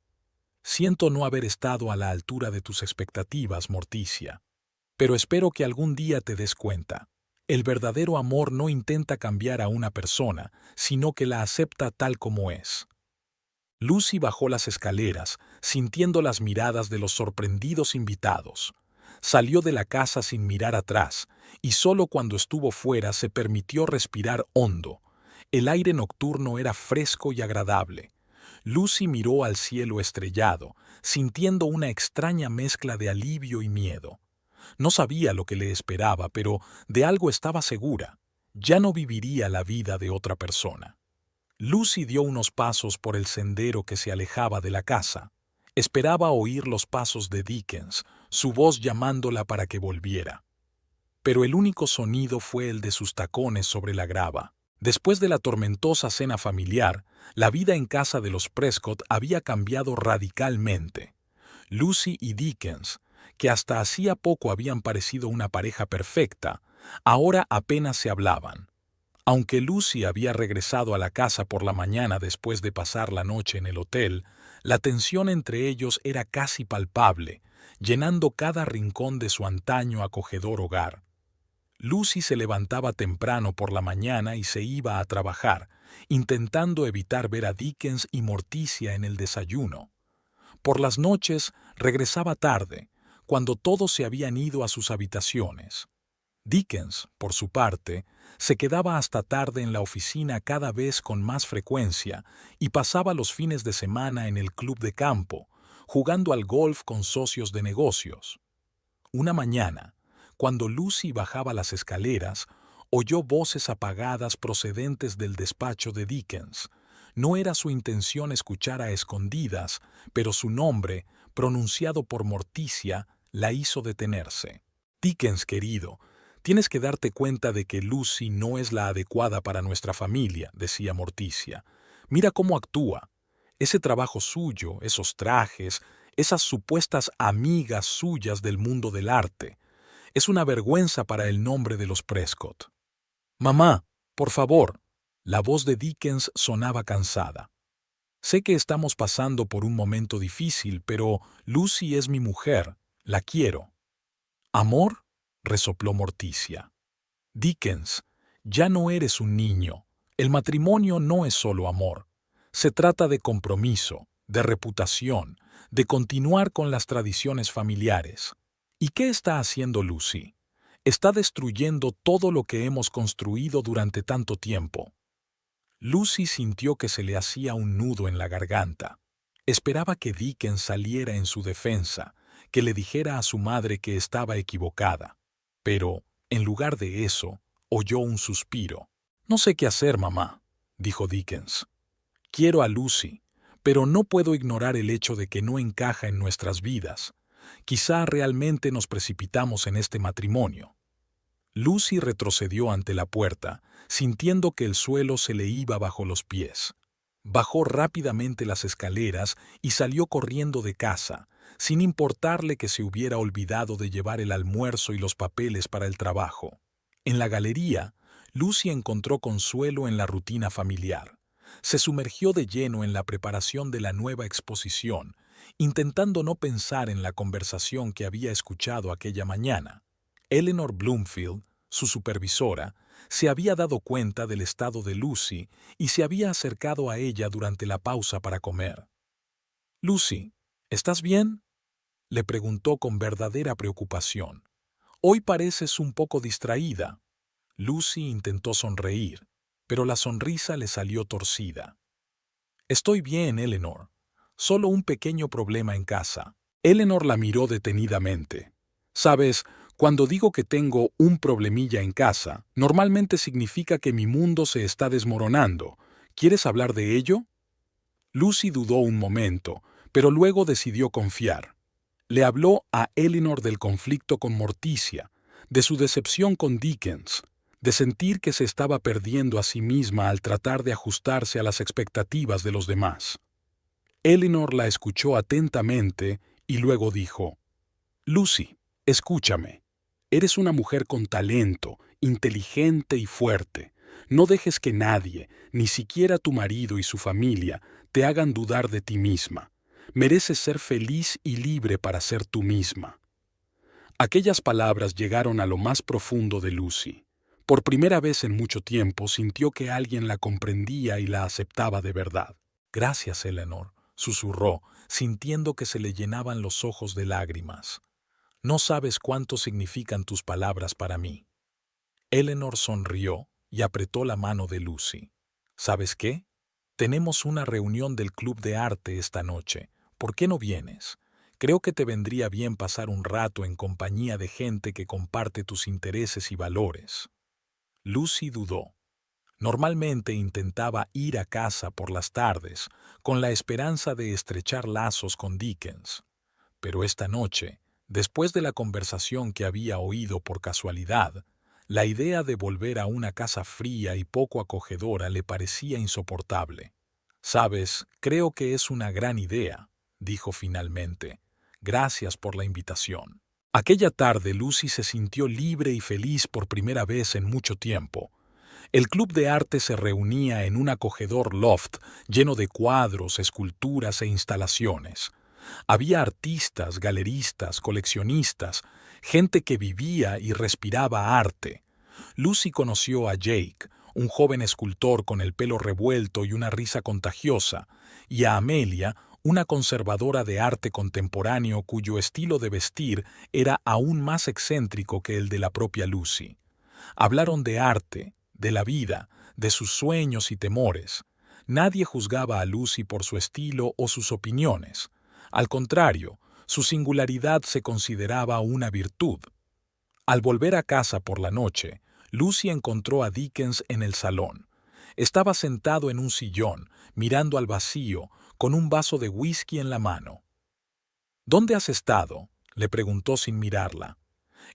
Siento no haber estado a la altura de tus expectativas, Morticia. Pero espero que algún día te des cuenta. El verdadero amor no intenta cambiar a una persona, sino que la acepta tal como es. Lucy bajó las escaleras, sintiendo las miradas de los sorprendidos invitados. Salió de la casa sin mirar atrás, y solo cuando estuvo fuera se permitió respirar hondo. El aire nocturno era fresco y agradable. Lucy miró al cielo estrellado, sintiendo una extraña mezcla de alivio y miedo. No sabía lo que le esperaba, pero de algo estaba segura. Ya no viviría la vida de otra persona. Lucy dio unos pasos por el sendero que se alejaba de la casa. Esperaba oír los pasos de Dickens, su voz llamándola para que volviera. Pero el único sonido fue el de sus tacones sobre la grava. Después de la tormentosa cena familiar, la vida en casa de los Prescott había cambiado radicalmente. Lucy y Dickens, que hasta hacía poco habían parecido una pareja perfecta, ahora apenas se hablaban. Aunque Lucy había regresado a la casa por la mañana después de pasar la noche en el hotel, la tensión entre ellos era casi palpable, llenando cada rincón de su antaño acogedor hogar. Lucy se levantaba temprano por la mañana y se iba a trabajar, intentando evitar ver a Dickens y Morticia en el desayuno. Por las noches regresaba tarde, cuando todos se habían ido a sus habitaciones. Dickens, por su parte, se quedaba hasta tarde en la oficina cada vez con más frecuencia y pasaba los fines de semana en el club de campo, jugando al golf con socios de negocios. Una mañana, cuando Lucy bajaba las escaleras, oyó voces apagadas procedentes del despacho de Dickens. No era su intención escuchar a escondidas, pero su nombre, pronunciado por Morticia, la hizo detenerse. Dickens, querido, tienes que darte cuenta de que Lucy no es la adecuada para nuestra familia, decía Morticia. Mira cómo actúa. Ese trabajo suyo, esos trajes, esas supuestas amigas suyas del mundo del arte. Es una vergüenza para el nombre de los Prescott. Mamá, por favor. La voz de Dickens sonaba cansada. Sé que estamos pasando por un momento difícil, pero Lucy es mi mujer. La quiero. ¿Amor? Resopló Morticia. Dickens, ya no eres un niño. El matrimonio no es solo amor. Se trata de compromiso, de reputación, de continuar con las tradiciones familiares. ¿Y qué está haciendo Lucy? Está destruyendo todo lo que hemos construido durante tanto tiempo. Lucy sintió que se le hacía un nudo en la garganta. Esperaba que Dickens saliera en su defensa, que le dijera a su madre que estaba equivocada. Pero, en lugar de eso, oyó un suspiro. «No sé qué hacer, mamá», dijo Dickens. «Quiero a Lucy, pero no puedo ignorar el hecho de que no encaja en nuestras vidas. Quizá realmente nos precipitamos en este matrimonio». Lucy retrocedió ante la puerta, sintiendo que el suelo se le iba bajo los pies. Bajó rápidamente las escaleras y salió corriendo de casa, sin importarle que se hubiera olvidado de llevar el almuerzo y los papeles para el trabajo. En la galería, Lucy encontró consuelo en la rutina familiar. Se sumergió de lleno en la preparación de la nueva exposición, intentando no pensar en la conversación que había escuchado aquella mañana. Eleanor Bloomfield, su supervisora, se había dado cuenta del estado de Lucy y se había acercado a ella durante la pausa para comer. «Lucy, ¿estás bien?», le preguntó con verdadera preocupación. «Hoy pareces un poco distraída». Lucy intentó sonreír, pero la sonrisa le salió torcida. «Estoy bien, Eleanor. Solo un pequeño problema en casa». Eleanor la miró detenidamente. «Sabes, cuando digo que tengo un problemilla en casa, normalmente significa que mi mundo se está desmoronando. ¿Quieres hablar de ello?». Lucy dudó un momento, pero luego decidió confiar. Le habló a Eleanor del conflicto con Morticia, de su decepción con Dickens, de sentir que se estaba perdiendo a sí misma al tratar de ajustarse a las expectativas de los demás. Eleanor la escuchó atentamente y luego dijo: «Lucy, escúchame. Eres una mujer con talento, inteligente y fuerte. No dejes que nadie, ni siquiera tu marido y su familia, te hagan dudar de ti misma. Mereces ser feliz y libre para ser tú misma». Aquellas palabras llegaron a lo más profundo de Lucy. Por primera vez en mucho tiempo sintió que alguien la comprendía y la aceptaba de verdad. «Gracias, Eleanor», susurró, sintiendo que se le llenaban los ojos de lágrimas. «No sabes cuánto significan tus palabras para mí». Eleanor sonrió y apretó la mano de Lucy. «¿Sabes qué? Tenemos una reunión del club de arte esta noche. ¿Por qué no vienes? Creo que te vendría bien pasar un rato en compañía de gente que comparte tus intereses y valores». Lucy dudó. Normalmente intentaba ir a casa por las tardes con la esperanza de estrechar lazos con Dickens. Pero esta noche, después de la conversación que había oído por casualidad, la idea de volver a una casa fría y poco acogedora le parecía insoportable. «Sabes, creo que es una gran idea», dijo finalmente. «Gracias por la invitación». Aquella tarde Lucy se sintió libre y feliz por primera vez en mucho tiempo. El club de arte se reunía en un acogedor loft lleno de cuadros, esculturas e instalaciones. Había artistas, galeristas, coleccionistas, gente que vivía y respiraba arte. Lucy conoció a Jake, un joven escultor con el pelo revuelto y una risa contagiosa, y a Amelia, una conservadora de arte contemporáneo cuyo estilo de vestir era aún más excéntrico que el de la propia Lucy. Hablaron de arte, de la vida, de sus sueños y temores. Nadie juzgaba a Lucy por su estilo o sus opiniones. Al contrario, su singularidad se consideraba una virtud. Al volver a casa por la noche, Lucy encontró a Dickens en el salón. Estaba sentado en un sillón, mirando al vacío, con un vaso de whisky en la mano. «¿Dónde has estado?», le preguntó sin mirarla.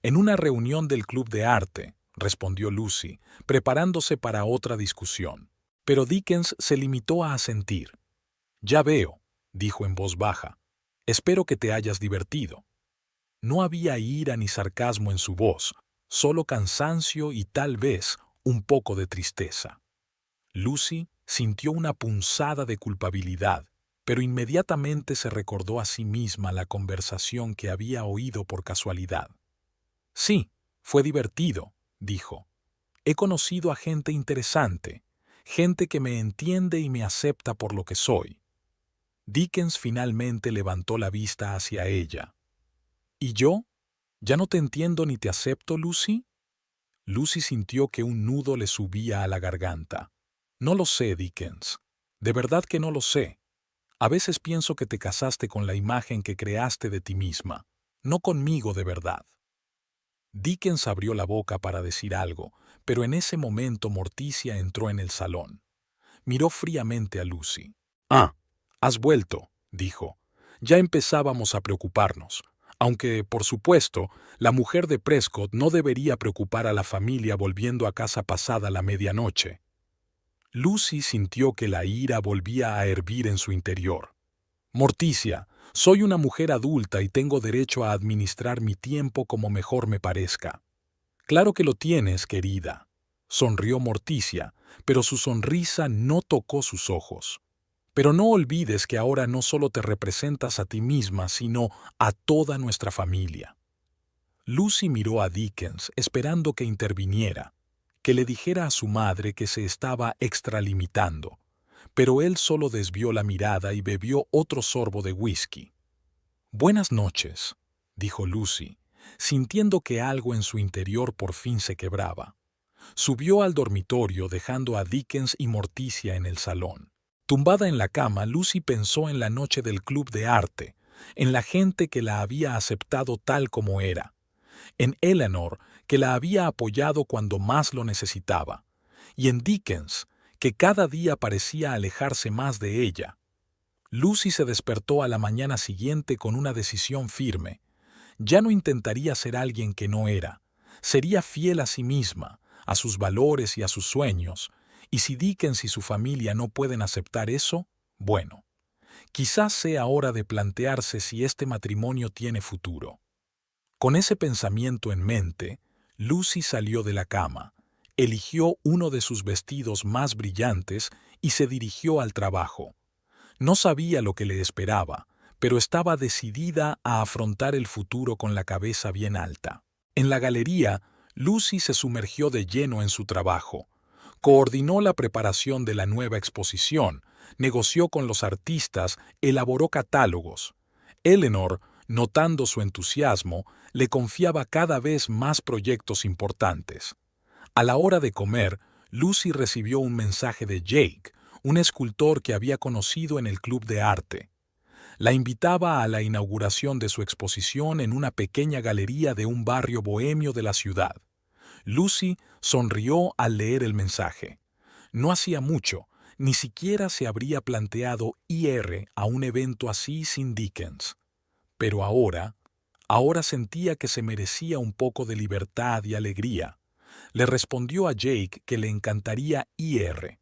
«En una reunión del club de arte», respondió Lucy, preparándose para otra discusión. Pero Dickens se limitó a asentir. «Ya veo», dijo en voz baja. «Espero que te hayas divertido». No había ira ni sarcasmo en su voz, solo cansancio y tal vez un poco de tristeza. Lucy sintió una punzada de culpabilidad, pero inmediatamente se recordó a sí misma la conversación que había oído por casualidad. «Sí, fue divertido», dijo. «He conocido a gente interesante, gente que me entiende y me acepta por lo que soy». Dickens finalmente levantó la vista hacia ella. «¿Y yo? ¿Ya no te entiendo ni te acepto, Lucy?» Lucy sintió que un nudo le subía a la garganta. «No lo sé, Dickens. De verdad que no lo sé. A veces pienso que te casaste con la imagen que creaste de ti misma, no conmigo de verdad». Dickens abrió la boca para decir algo, pero en ese momento Morticia entró en el salón. Miró fríamente a Lucy. «Ah, has vuelto», dijo. «Ya empezábamos a preocuparnos. Aunque, por supuesto, la mujer de Prescott no debería preocupar a la familia volviendo a casa pasada la medianoche». Lucy sintió que la ira volvía a hervir en su interior. «Morticia, soy una mujer adulta y tengo derecho a administrar mi tiempo como mejor me parezca». «Claro que lo tienes, querida», sonrió Morticia, pero su sonrisa no tocó sus ojos. «Pero no olvides que ahora no solo te representas a ti misma, sino a toda nuestra familia». Lucy miró a Dickens esperando que interviniera, que le dijera a su madre que se estaba extralimitando, pero él solo desvió la mirada y bebió otro sorbo de whisky. «Buenas noches», dijo Lucy, sintiendo que algo en su interior por fin se quebraba. Subió al dormitorio dejando a Dickens y Morticia en el salón. Tumbada en la cama, Lucy pensó en la noche del club de arte, en la gente que la había aceptado tal como era, en Eleanor, que la había apoyado cuando más lo necesitaba, y en Dickens, que cada día parecía alejarse más de ella. Lucy se despertó a la mañana siguiente con una decisión firme. Ya no intentaría ser alguien que no era. Sería fiel a sí misma, a sus valores y a sus sueños, y si Dickens y su familia no pueden aceptar eso, bueno, quizás sea hora de plantearse si este matrimonio tiene futuro. Con ese pensamiento en mente, Lucy salió de la cama, eligió uno de sus vestidos más brillantes y se dirigió al trabajo. No sabía lo que le esperaba, pero estaba decidida a afrontar el futuro con la cabeza bien alta. En la galería, Lucy se sumergió de lleno en su trabajo. Coordinó la preparación de la nueva exposición, negoció con los artistas, elaboró catálogos. Eleanor, notando su entusiasmo, le confiaba cada vez más proyectos importantes. A la hora de comer, Lucy recibió un mensaje de Jake, un escultor que había conocido en el club de arte. La invitaba a la inauguración de su exposición en una pequeña galería de un barrio bohemio de la ciudad. Lucy sonrió al leer el mensaje. No hacía mucho, ni siquiera se habría planteado ir a un evento así sin Dickens. Pero ahora sentía que se merecía un poco de libertad y alegría. Le respondió a Jake que le encantaría ir.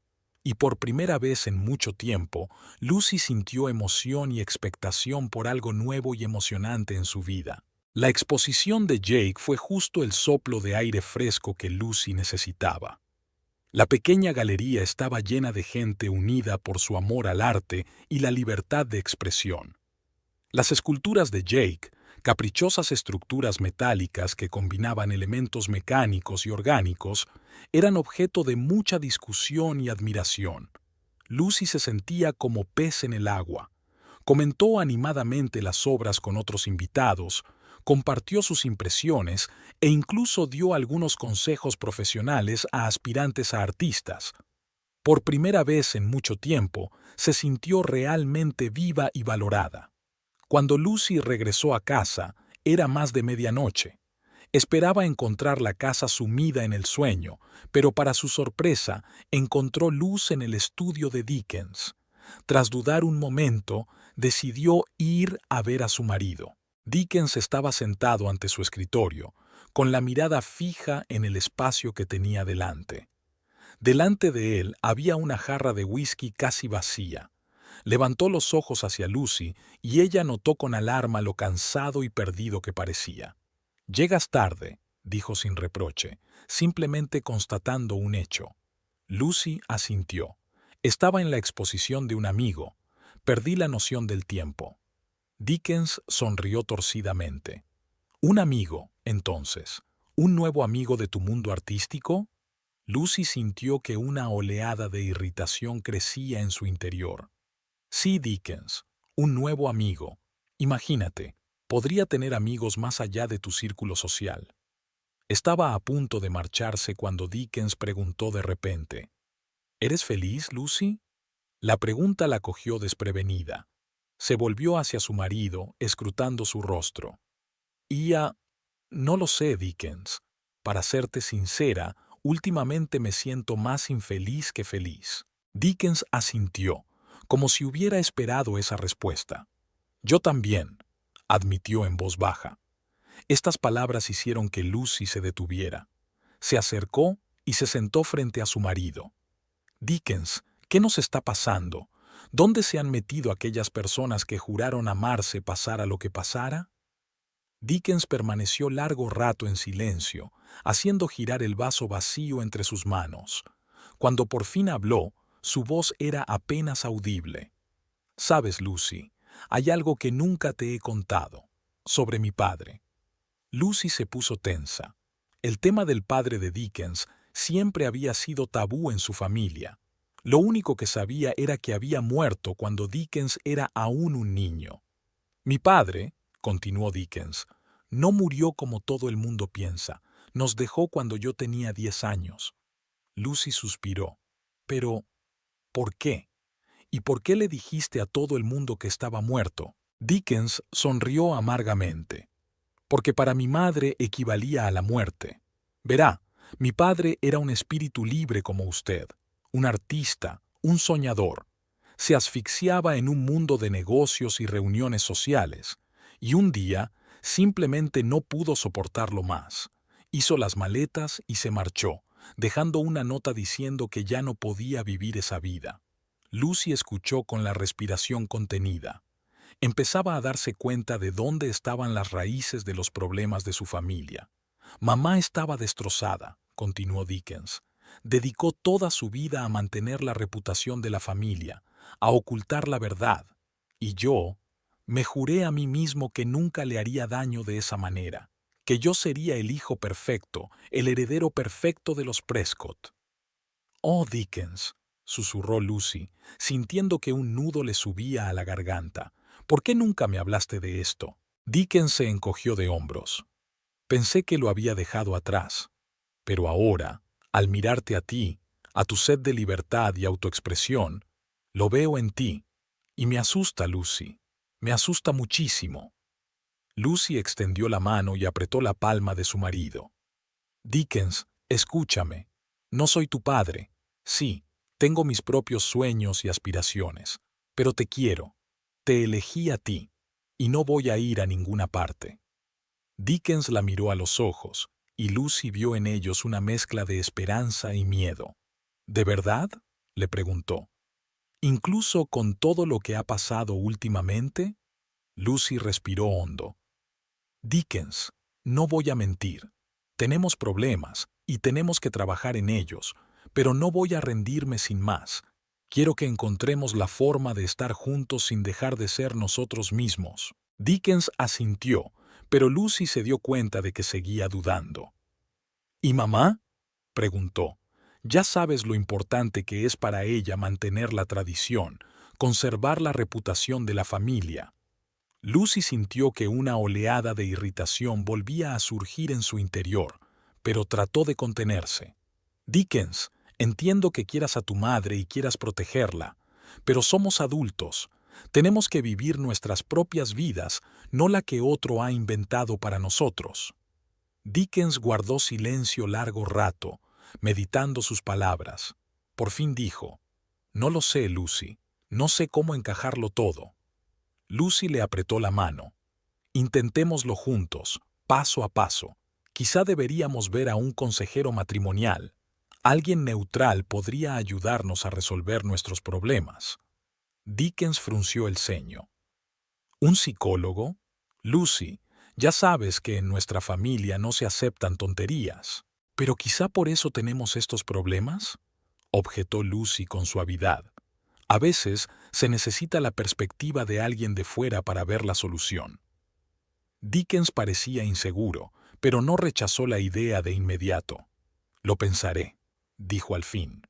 Y por primera vez en mucho tiempo, Lucy sintió emoción y expectación por algo nuevo y emocionante en su vida. La exposición de Jake fue justo el soplo de aire fresco que Lucy necesitaba. La pequeña galería estaba llena de gente unida por su amor al arte y la libertad de expresión. Las esculturas de Jake, caprichosas estructuras metálicas que combinaban elementos mecánicos y orgánicos, eran objeto de mucha discusión y admiración. Lucy se sentía como pez en el agua. Comentó animadamente las obras con otros invitados, compartió sus impresiones e incluso dio algunos consejos profesionales a aspirantes a artistas. Por primera vez en mucho tiempo, se sintió realmente viva y valorada. Cuando Lucy regresó a casa, era más de medianoche. Esperaba encontrar la casa sumida en el sueño, pero para su sorpresa encontró luz en el estudio de Dickens. Tras dudar un momento, decidió ir a ver a su marido. Dickens estaba sentado ante su escritorio, con la mirada fija en el espacio que tenía delante. Delante de él había una jarra de whisky casi vacía. Levantó los ojos hacia Lucy y ella notó con alarma lo cansado y perdido que parecía. «Llegas tarde», dijo sin reproche, simplemente constatando un hecho. Lucy asintió. Estaba en la exposición de un amigo. Perdí la noción del tiempo. Dickens sonrió torcidamente. «¿Un amigo, entonces? ¿Un nuevo amigo de tu mundo artístico?» Lucy sintió que una oleada de irritación crecía en su interior. «Sí, Dickens, un nuevo amigo. Imagínate, podría tener amigos más allá de tu círculo social». Estaba a punto de marcharse cuando Dickens preguntó de repente: «¿Eres feliz, Lucy?» La pregunta la cogió desprevenida. Se volvió hacia su marido, escrutando su rostro. No lo sé, Dickens. Para serte sincera, últimamente me siento más infeliz que feliz». Dickens asintió, como si hubiera esperado esa respuesta. «Yo también», admitió en voz baja. Estas palabras hicieron que Lucy se detuviera. Se acercó y se sentó frente a su marido. «Dickens, ¿qué nos está pasando? ¿Dónde se han metido aquellas personas que juraron amarse pasara lo que pasara?» Dickens permaneció largo rato en silencio, haciendo girar el vaso vacío entre sus manos. Cuando por fin habló, su voz era apenas audible. «Sabes, Lucy, hay algo que nunca te he contado, sobre mi padre». Lucy se puso tensa. El tema del padre de Dickens siempre había sido tabú en su familia. Lo único que sabía era que había muerto cuando Dickens era aún un niño. «Mi padre», continuó Dickens, «no murió como todo el mundo piensa. Nos dejó cuando yo tenía 10 años». Lucy suspiró. «Pero, ¿por qué? ¿Y por qué le dijiste a todo el mundo que estaba muerto?» Dickens sonrió amargamente. «Porque para mi madre equivalía a la muerte. Verá, mi padre era un espíritu libre como usted, un artista, un soñador. Se asfixiaba en un mundo de negocios y reuniones sociales, y un día simplemente no pudo soportarlo más. Hizo las maletas y se marchó, dejando una nota diciendo que ya no podía vivir esa vida. Lucy escuchó con la respiración contenida. Empezaba a darse cuenta de dónde estaban las raíces de los problemas de su familia. Mamá estaba destrozada, continuó Dickens. Dedicó toda su vida a mantener la reputación de la familia, a ocultar la verdad. Y yo me juré a mí mismo que nunca le haría daño de esa manera, que yo sería el hijo perfecto, el heredero perfecto de los Prescott. Oh, Dickens, susurró Lucy, sintiendo que un nudo le subía a la garganta. ¿Por qué nunca me hablaste de esto? Dickens se encogió de hombros. Pensé que lo había dejado atrás. Pero ahora, al mirarte a ti, a tu sed de libertad y autoexpresión, lo veo en ti. Y me asusta, Lucy. Me asusta muchísimo. Lucy extendió la mano y apretó la palma de su marido. Dickens, escúchame. No soy tu padre. Sí, tengo mis propios sueños y aspiraciones. Pero te quiero. Te elegí a ti. Y no voy a ir a ninguna parte. Dickens la miró a los ojos, y Lucy vio en ellos una mezcla de esperanza y miedo. ¿De verdad?, le preguntó. ¿Incluso con todo lo que ha pasado últimamente? Lucy respiró hondo. Dickens, no voy a mentir. Tenemos problemas, y tenemos que trabajar en ellos, pero no voy a rendirme sin más. Quiero que encontremos la forma de estar juntos sin dejar de ser nosotros mismos. Dickens asintió, pero Lucy se dio cuenta de que seguía dudando. ¿Y mamá?, preguntó. Ya sabes lo importante que es para ella mantener la tradición, conservar la reputación de la familia. Lucy sintió que una oleada de irritación volvía a surgir en su interior, pero trató de contenerse. Dickens, entiendo que quieras a tu madre y quieras protegerla, pero somos adultos. Tenemos que vivir nuestras propias vidas, no la que otro ha inventado para nosotros. Dickens guardó silencio largo rato, meditando sus palabras. Por fin dijo, «No lo sé, Lucy. No sé cómo encajarlo todo». Lucy le apretó la mano. «Intentémoslo juntos, paso a paso. Quizá deberíamos ver a un consejero matrimonial. Alguien neutral podría ayudarnos a resolver nuestros problemas». Dickens frunció el ceño. ¿Un psicólogo? Lucy, ya sabes que en nuestra familia no se aceptan tonterías. ¿Pero quizá por eso tenemos estos problemas?, objetó Lucy con suavidad. A veces se necesita la perspectiva de alguien de fuera para ver la solución. Dickens parecía inseguro, pero no rechazó la idea de inmediato. «Lo pensaré», dijo al fin.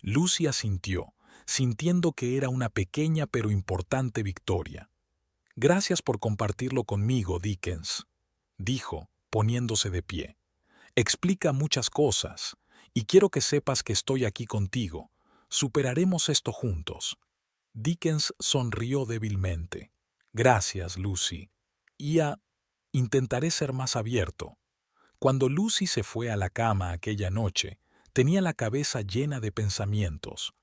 Lucy asintió, sintiendo que era una pequeña pero importante victoria. «Gracias por compartirlo conmigo, Dickens», dijo, poniéndose de pie. «Explica muchas cosas, y quiero que sepas que estoy aquí contigo. Superaremos esto juntos». Dickens sonrió débilmente. «Gracias, Lucy. Intentaré ser más abierto». Cuando Lucy se fue a la cama aquella noche, tenía la cabeza llena de pensamientos.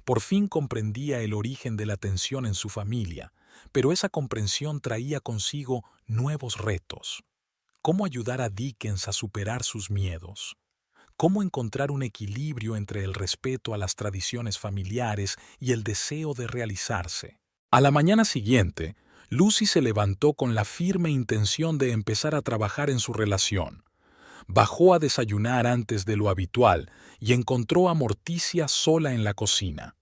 Por fin comprendía el origen de la tensión en su familia, pero esa comprensión traía consigo nuevos retos. ¿Cómo ayudar a Dickens a superar sus miedos? ¿Cómo encontrar un equilibrio entre el respeto a las tradiciones familiares y el deseo de realizarse? A la mañana siguiente, Lucy se levantó con la firme intención de empezar a trabajar en su relación. Bajó a desayunar antes de lo habitual y encontró a Morticia sola en la cocina.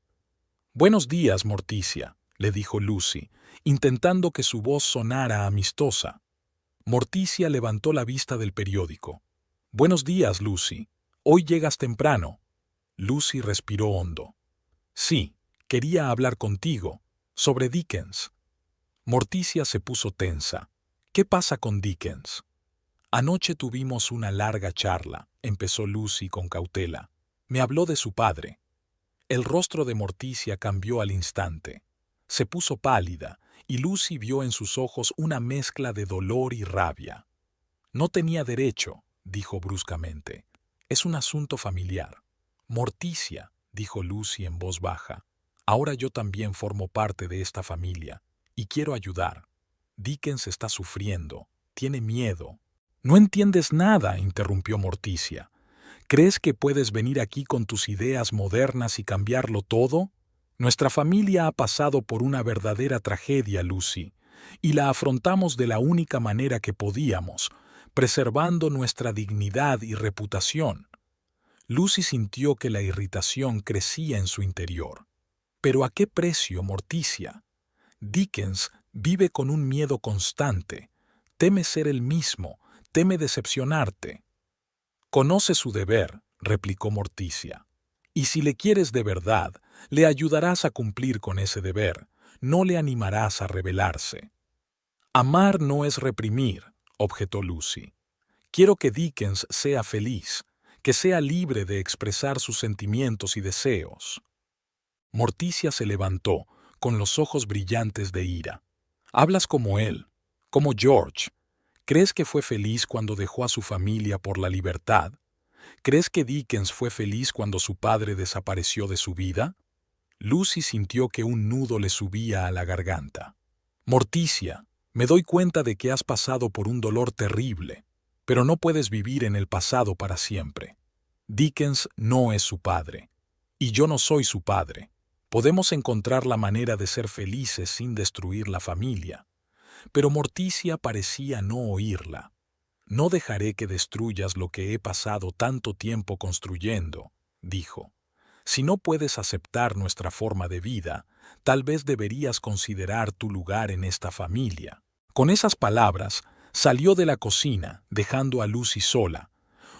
«Buenos días, Morticia», le dijo Lucy, intentando que su voz sonara amistosa. Morticia levantó la vista del periódico. «Buenos días, Lucy. Hoy llegas temprano». Lucy respiró hondo. «Sí, quería hablar contigo, sobre Dickens». Morticia se puso tensa. «¿Qué pasa con Dickens?» «Anoche tuvimos una larga charla», empezó Lucy con cautela. «Me habló de su padre». El rostro de Morticia cambió al instante. Se puso pálida, y Lucy vio en sus ojos una mezcla de dolor y rabia. «No tenía derecho», dijo bruscamente. «Es un asunto familiar». «Morticia», dijo Lucy en voz baja, «ahora yo también formo parte de esta familia, y quiero ayudar. Dickens está sufriendo, tiene miedo». «No entiendes nada», interrumpió Morticia. ¿Crees que puedes venir aquí con tus ideas modernas y cambiarlo todo? Nuestra familia ha pasado por una verdadera tragedia, Lucy, y la afrontamos de la única manera que podíamos, preservando nuestra dignidad y reputación. Lucy sintió que la irritación crecía en su interior. ¿Pero a qué precio, Morticia? Dickens vive con un miedo constante. Teme ser el mismo, teme decepcionarte. Conoce su deber, replicó Morticia. Y si le quieres de verdad, le ayudarás a cumplir con ese deber, no le animarás a rebelarse. Amar no es reprimir, objetó Lucy. Quiero que Dickens sea feliz, que sea libre de expresar sus sentimientos y deseos. Morticia se levantó, con los ojos brillantes de ira. Hablas como él, como George. ¿Crees que fue feliz cuando dejó a su familia por la libertad? ¿Crees que Dickens fue feliz cuando su padre desapareció de su vida? Lucy sintió que un nudo le subía a la garganta. Morticia, me doy cuenta de que has pasado por un dolor terrible, pero no puedes vivir en el pasado para siempre. Dickens no es su padre, y yo no soy su padre. Podemos encontrar la manera de ser felices sin destruir la familia. Pero Morticia parecía no oírla. No dejaré que destruyas lo que he pasado tanto tiempo construyendo, dijo. Si no puedes aceptar nuestra forma de vida, tal vez deberías considerar tu lugar en esta familia. Con esas palabras, salió de la cocina, dejando a Lucy sola.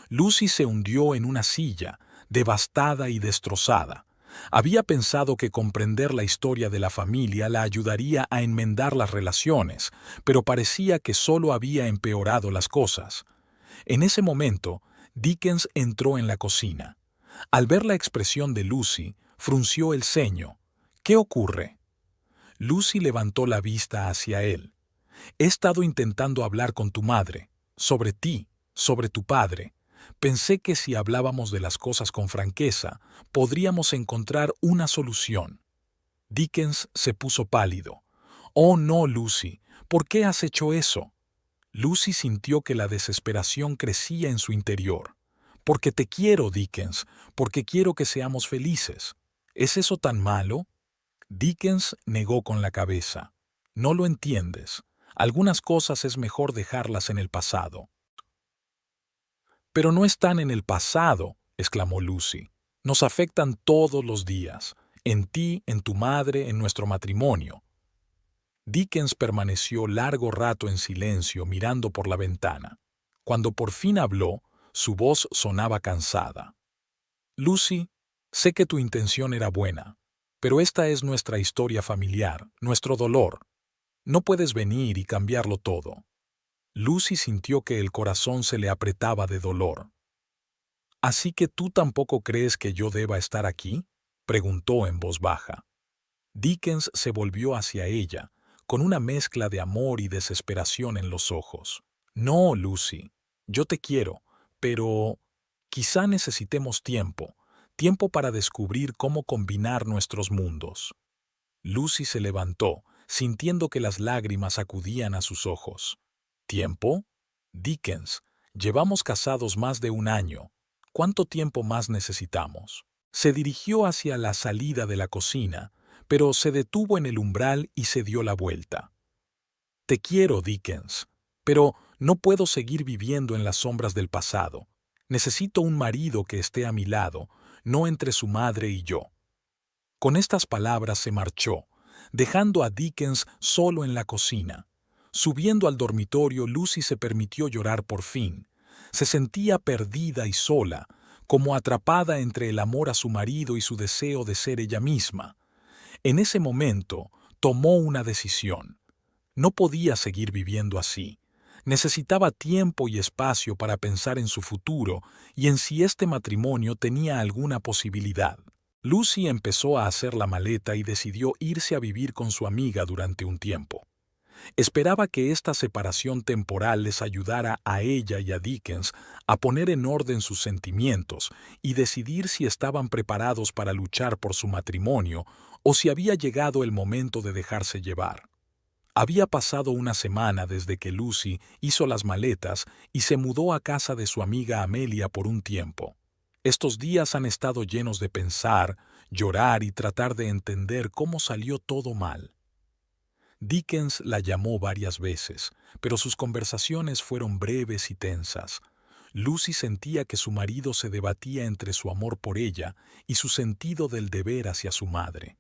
Lucy se hundió en una silla, devastada y destrozada. Había pensado que comprender la historia de la familia la ayudaría a enmendar las relaciones, pero parecía que solo había empeorado las cosas. En ese momento, Dickens entró en la cocina. Al ver la expresión de Lucy, frunció el ceño. ¿Qué ocurre? Lucy levantó la vista hacia él. He estado intentando hablar con tu madre, sobre ti, sobre tu padre. Pensé que si hablábamos de las cosas con franqueza, podríamos encontrar una solución. Dickens se puso pálido. Oh, no, Lucy, ¿por qué has hecho eso? Lucy sintió que la desesperación crecía en su interior. Porque te quiero, Dickens, porque quiero que seamos felices. ¿Es eso tan malo? Dickens negó con la cabeza. No lo entiendes. Algunas cosas es mejor dejarlas en el pasado. Pero no están en el pasado, exclamó Lucy. Nos afectan todos los días, en ti, en tu madre, en nuestro matrimonio. Dickens permaneció largo rato en silencio mirando por la ventana. Cuando por fin habló, su voz sonaba cansada. Lucy, sé que tu intención era buena, pero esta es nuestra historia familiar, nuestro dolor. No puedes venir y cambiarlo todo. Lucy sintió que el corazón se le apretaba de dolor. ¿Así que tú tampoco crees que yo deba estar aquí?, preguntó en voz baja. Dickens se volvió hacia ella, con una mezcla de amor y desesperación en los ojos. No, Lucy, yo te quiero, pero quizá necesitemos tiempo, tiempo para descubrir cómo combinar nuestros mundos. Lucy se levantó, sintiendo que las lágrimas acudían a sus ojos. ¿Tiempo? Dickens, llevamos casados más de un año. ¿Cuánto tiempo más necesitamos? Se dirigió hacia la salida de la cocina, pero se detuvo en el umbral y se dio la vuelta. Te quiero, Dickens, pero no puedo seguir viviendo en las sombras del pasado. Necesito un marido que esté a mi lado, no entre su madre y yo. Con estas palabras se marchó, dejando a Dickens solo en la cocina. Subiendo al dormitorio, Lucy se permitió llorar por fin. Se sentía perdida y sola, como atrapada entre el amor a su marido y su deseo de ser ella misma. En ese momento, tomó una decisión. No podía seguir viviendo así. Necesitaba tiempo y espacio para pensar en su futuro y en si este matrimonio tenía alguna posibilidad. Lucy empezó a hacer la maleta y decidió irse a vivir con su amiga durante un tiempo. Esperaba que esta separación temporal les ayudara a ella y a Dickens a poner en orden sus sentimientos y decidir si estaban preparados para luchar por su matrimonio o si había llegado el momento de dejarse llevar. Había pasado una semana desde que Lucy hizo las maletas y se mudó a casa de su amiga Amelia por un tiempo. Estos días han estado llenos de pensar, llorar y tratar de entender cómo salió todo mal. Dickens la llamó varias veces, pero sus conversaciones fueron breves y tensas. Lucy sentía que su marido se debatía entre su amor por ella y su sentido del deber hacia su madre.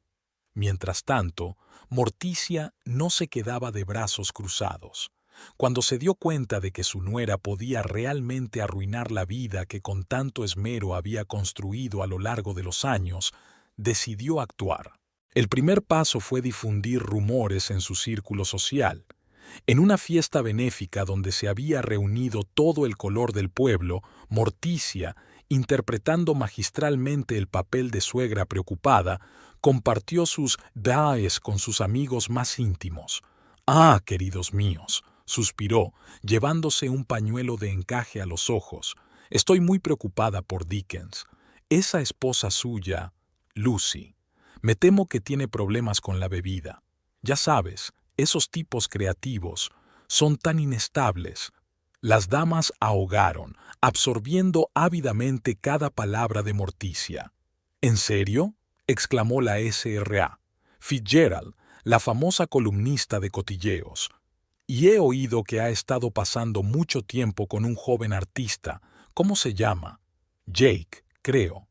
Mientras tanto, Morticia no se quedaba de brazos cruzados. Cuando se dio cuenta de que su nuera podía realmente arruinar la vida que con tanto esmero había construido a lo largo de los años, decidió actuar. El primer paso fue difundir rumores en su círculo social. En una fiesta benéfica donde se había reunido todo el color del pueblo, Morticia, interpretando magistralmente el papel de suegra preocupada, compartió sus daes con sus amigos más íntimos. «Ah, queridos míos», suspiró, llevándose un pañuelo de encaje a los ojos. «Estoy muy preocupada por Dickens. Esa esposa suya, Lucy. Me temo que tiene problemas con la bebida. Ya sabes, esos tipos creativos son tan inestables». Las damas ahogaron, absorbiendo ávidamente cada palabra de Morticia. «¿En serio?», exclamó la S.R.A. Fitzgerald, la famosa columnista de cotilleos. «Y he oído que ha estado pasando mucho tiempo con un joven artista. ¿Cómo se llama?» «Jake, creo».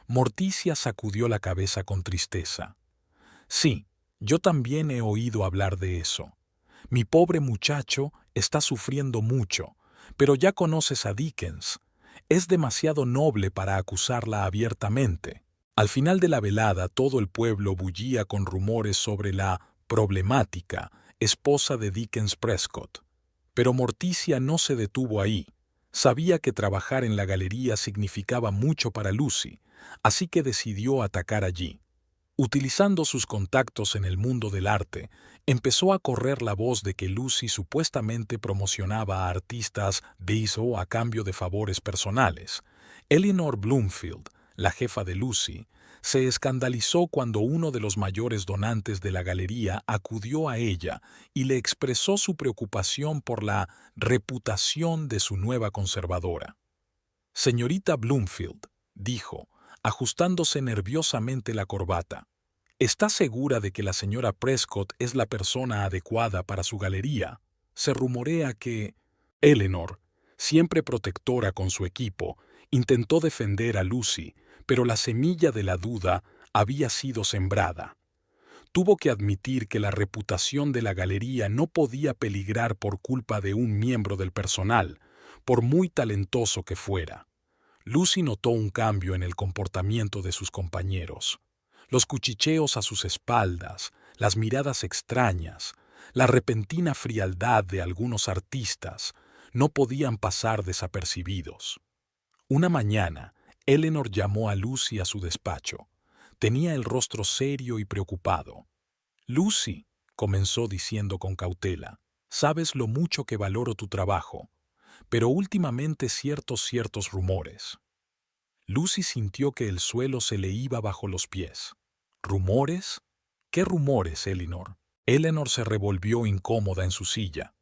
Morticia sacudió la cabeza con tristeza. «Sí, yo también he oído hablar de eso. Mi pobre muchacho está sufriendo mucho, pero ya conoces a Dickens. Es demasiado noble para acusarla abiertamente». Al final de la velada todo el pueblo bullía con rumores sobre la problemática esposa de Dickens Prescott. Pero Morticia no se detuvo ahí. Sabía que trabajar en la galería significaba mucho para Lucy, así que decidió atacar allí. Utilizando sus contactos en el mundo del arte, empezó a correr la voz de que Lucy supuestamente promocionaba a artistas a cambio de favores personales. Eleanor Bloomfield, la jefa de Lucy, se escandalizó cuando uno de los mayores donantes de la galería acudió a ella y le expresó su preocupación por la reputación de su nueva conservadora. «Señorita Bloomfield», dijo, ajustándose nerviosamente la corbata, «¿está segura de que la señora Prescott es la persona adecuada para su galería? Se rumorea que...». Eleanor, siempre protectora con su equipo, intentó defender a Lucy, pero la semilla de la duda había sido sembrada. Tuvo que admitir que la reputación de la galería no podía peligrar por culpa de un miembro del personal, por muy talentoso que fuera. Lucy notó un cambio en el comportamiento de sus compañeros. Los cuchicheos a sus espaldas, las miradas extrañas, la repentina frialdad de algunos artistas no podían pasar desapercibidos. Una mañana, Eleanor llamó a Lucy a su despacho. Tenía el rostro serio y preocupado. «Lucy», comenzó diciendo con cautela, «sabes lo mucho que valoro tu trabajo, pero últimamente ciertos rumores». Lucy sintió que el suelo se le iba bajo los pies. «¿Rumores? ¿Qué rumores, Eleanor?» Eleanor se revolvió incómoda en su silla.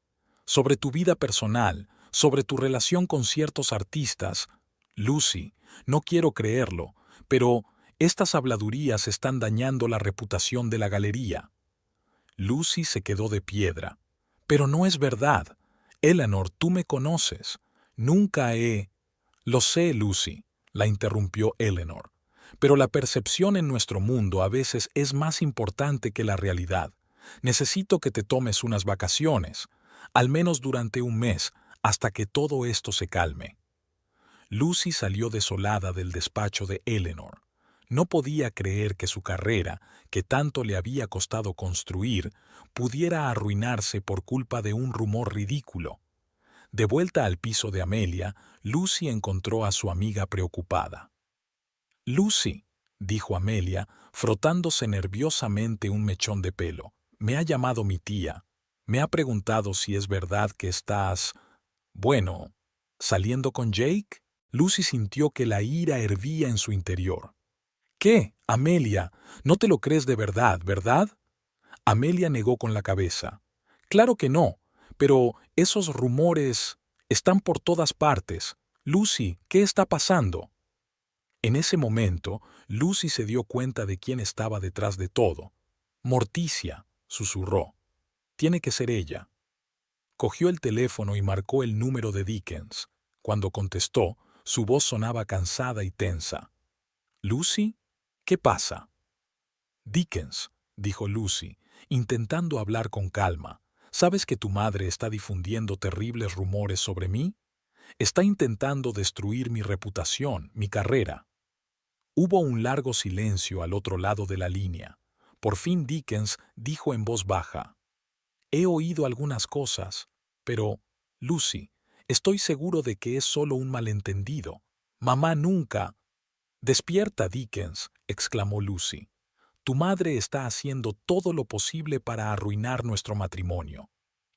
«Sobre tu vida personal, sobre tu relación con ciertos artistas». «Lucy, no quiero creerlo, pero estas habladurías están dañando la reputación de la galería». Lucy se quedó de piedra. «Pero no es verdad. Eleanor, tú me conoces. Nunca he...». «Lo sé, Lucy», la interrumpió Eleanor, «pero la percepción en nuestro mundo a veces es más importante que la realidad. Necesito que te tomes unas vacaciones, al menos durante un mes, hasta que todo esto se calme». Lucy salió desolada del despacho de Eleanor. No podía creer que su carrera, que tanto le había costado construir, pudiera arruinarse por culpa de un rumor ridículo. De vuelta al piso de Amelia, Lucy encontró a su amiga preocupada. «Lucy», dijo Amelia, frotándose nerviosamente un mechón de pelo, «me ha llamado mi tía. Me ha preguntado si es verdad que estás... bueno, ¿saliendo con Jake?». Lucy sintió que la ira hervía en su interior. «¿Qué, Amelia? No te lo crees de verdad, ¿verdad?». Amelia negó con la cabeza. «Claro que no, pero esos rumores están por todas partes. Lucy, ¿qué está pasando?». En ese momento, Lucy se dio cuenta de quién estaba detrás de todo. Morticia, susurró. Tiene que ser ella. Cogió el teléfono y marcó el número de Dickens. Cuando contestó, su voz sonaba cansada y tensa. «¿Lucy? ¿Qué pasa?» «Dickens», dijo Lucy, intentando hablar con calma. «¿Sabes que tu madre está difundiendo terribles rumores sobre mí? Está intentando destruir mi reputación, mi carrera». Hubo un largo silencio al otro lado de la línea. Por fin Dickens dijo en voz baja: «He oído algunas cosas, pero, Lucy, estoy seguro de que es solo un malentendido. Mamá nunca...» «Despierta, Dickens», exclamó Lucy. «Tu madre está haciendo todo lo posible para arruinar nuestro matrimonio.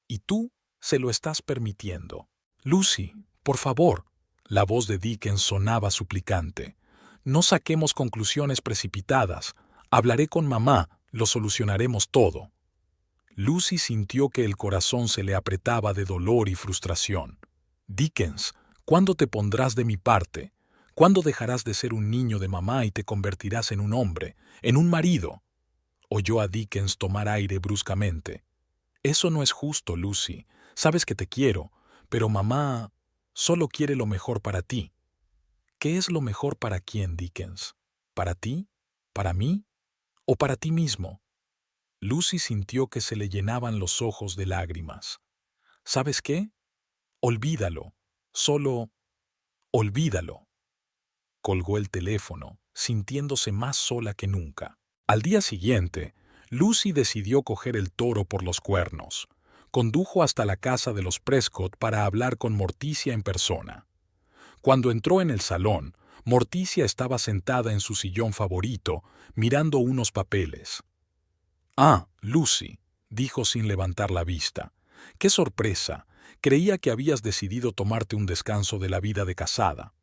Y tú se lo estás permitiendo». «Lucy, por favor». La voz de Dickens sonaba suplicante. «No saquemos conclusiones precipitadas. Hablaré con mamá, lo solucionaremos todo». Lucy sintió que el corazón se le apretaba de dolor y frustración. «Dickens, ¿cuándo te pondrás de mi parte? ¿Cuándo dejarás de ser un niño de mamá y te convertirás en un hombre, en un marido?» Oyó a Dickens tomar aire bruscamente. «Eso no es justo, Lucy. Sabes que te quiero, pero mamá solo quiere lo mejor para ti». «¿Qué es lo mejor para quién, Dickens? ¿Para ti? ¿Para mí? ¿O para ti mismo?» Lucy sintió que se le llenaban los ojos de lágrimas. «¿Sabes qué? Olvídalo. Solo olvídalo». Colgó el teléfono, sintiéndose más sola que nunca. Al día siguiente, Lucy decidió coger el toro por los cuernos. Condujo hasta la casa de los Prescott para hablar con Morticia en persona. Cuando entró en el salón, Morticia estaba sentada en su sillón favorito, mirando unos papeles. «Ah, Lucy», dijo sin levantar la vista. «Qué sorpresa. Creía que habías decidido tomarte un descanso de la vida de casada».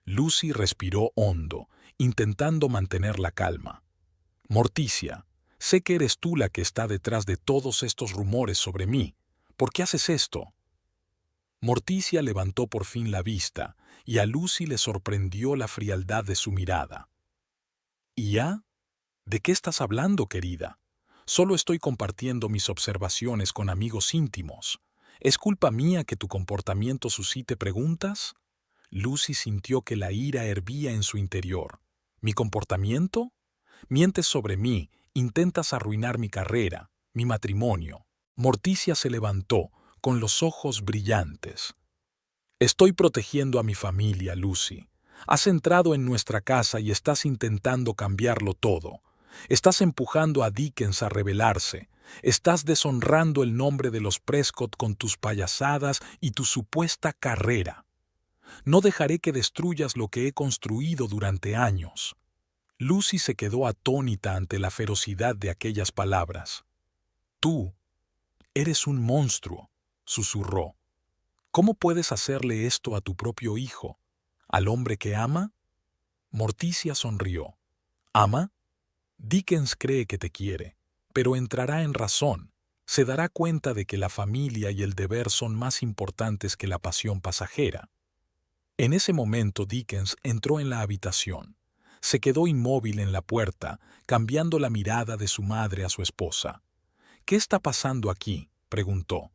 Lucy respiró hondo, intentando mantener la calma. «Morticia, sé que eres tú la que está detrás de todos estos rumores sobre mí. ¿Por qué haces esto?» Morticia levantó por fin la vista, y a Lucy le sorprendió la frialdad de su mirada. «¿Y ya? ¿De qué estás hablando, querida? Solo estoy compartiendo mis observaciones con amigos íntimos. ¿Es culpa mía que tu comportamiento suscite preguntas?» Lucy sintió que la ira hervía en su interior. «¿Mi comportamiento? Mientes sobre mí, intentas arruinar mi carrera, mi matrimonio». Morticia se levantó, con los ojos brillantes. «Estoy protegiendo a mi familia, Lucy. Has entrado en nuestra casa y estás intentando cambiarlo todo. Estás empujando a Dickens a rebelarse. Estás deshonrando el nombre de los Prescott con tus payasadas y tu supuesta carrera. No dejaré que destruyas lo que he construido durante años». Lucy se quedó atónita ante la ferocidad de aquellas palabras. «Tú eres un monstruo», susurró. «¿Cómo puedes hacerle esto a tu propio hijo, al hombre que ama?» Morticia sonrió. «¿Ama? Dickens cree que te quiere, pero entrará en razón. Se dará cuenta de que la familia y el deber son más importantes que la pasión pasajera». En ese momento Dickens entró en la habitación. Se quedó inmóvil en la puerta, cambiando la mirada de su madre a su esposa. «¿Qué está pasando aquí?», preguntó.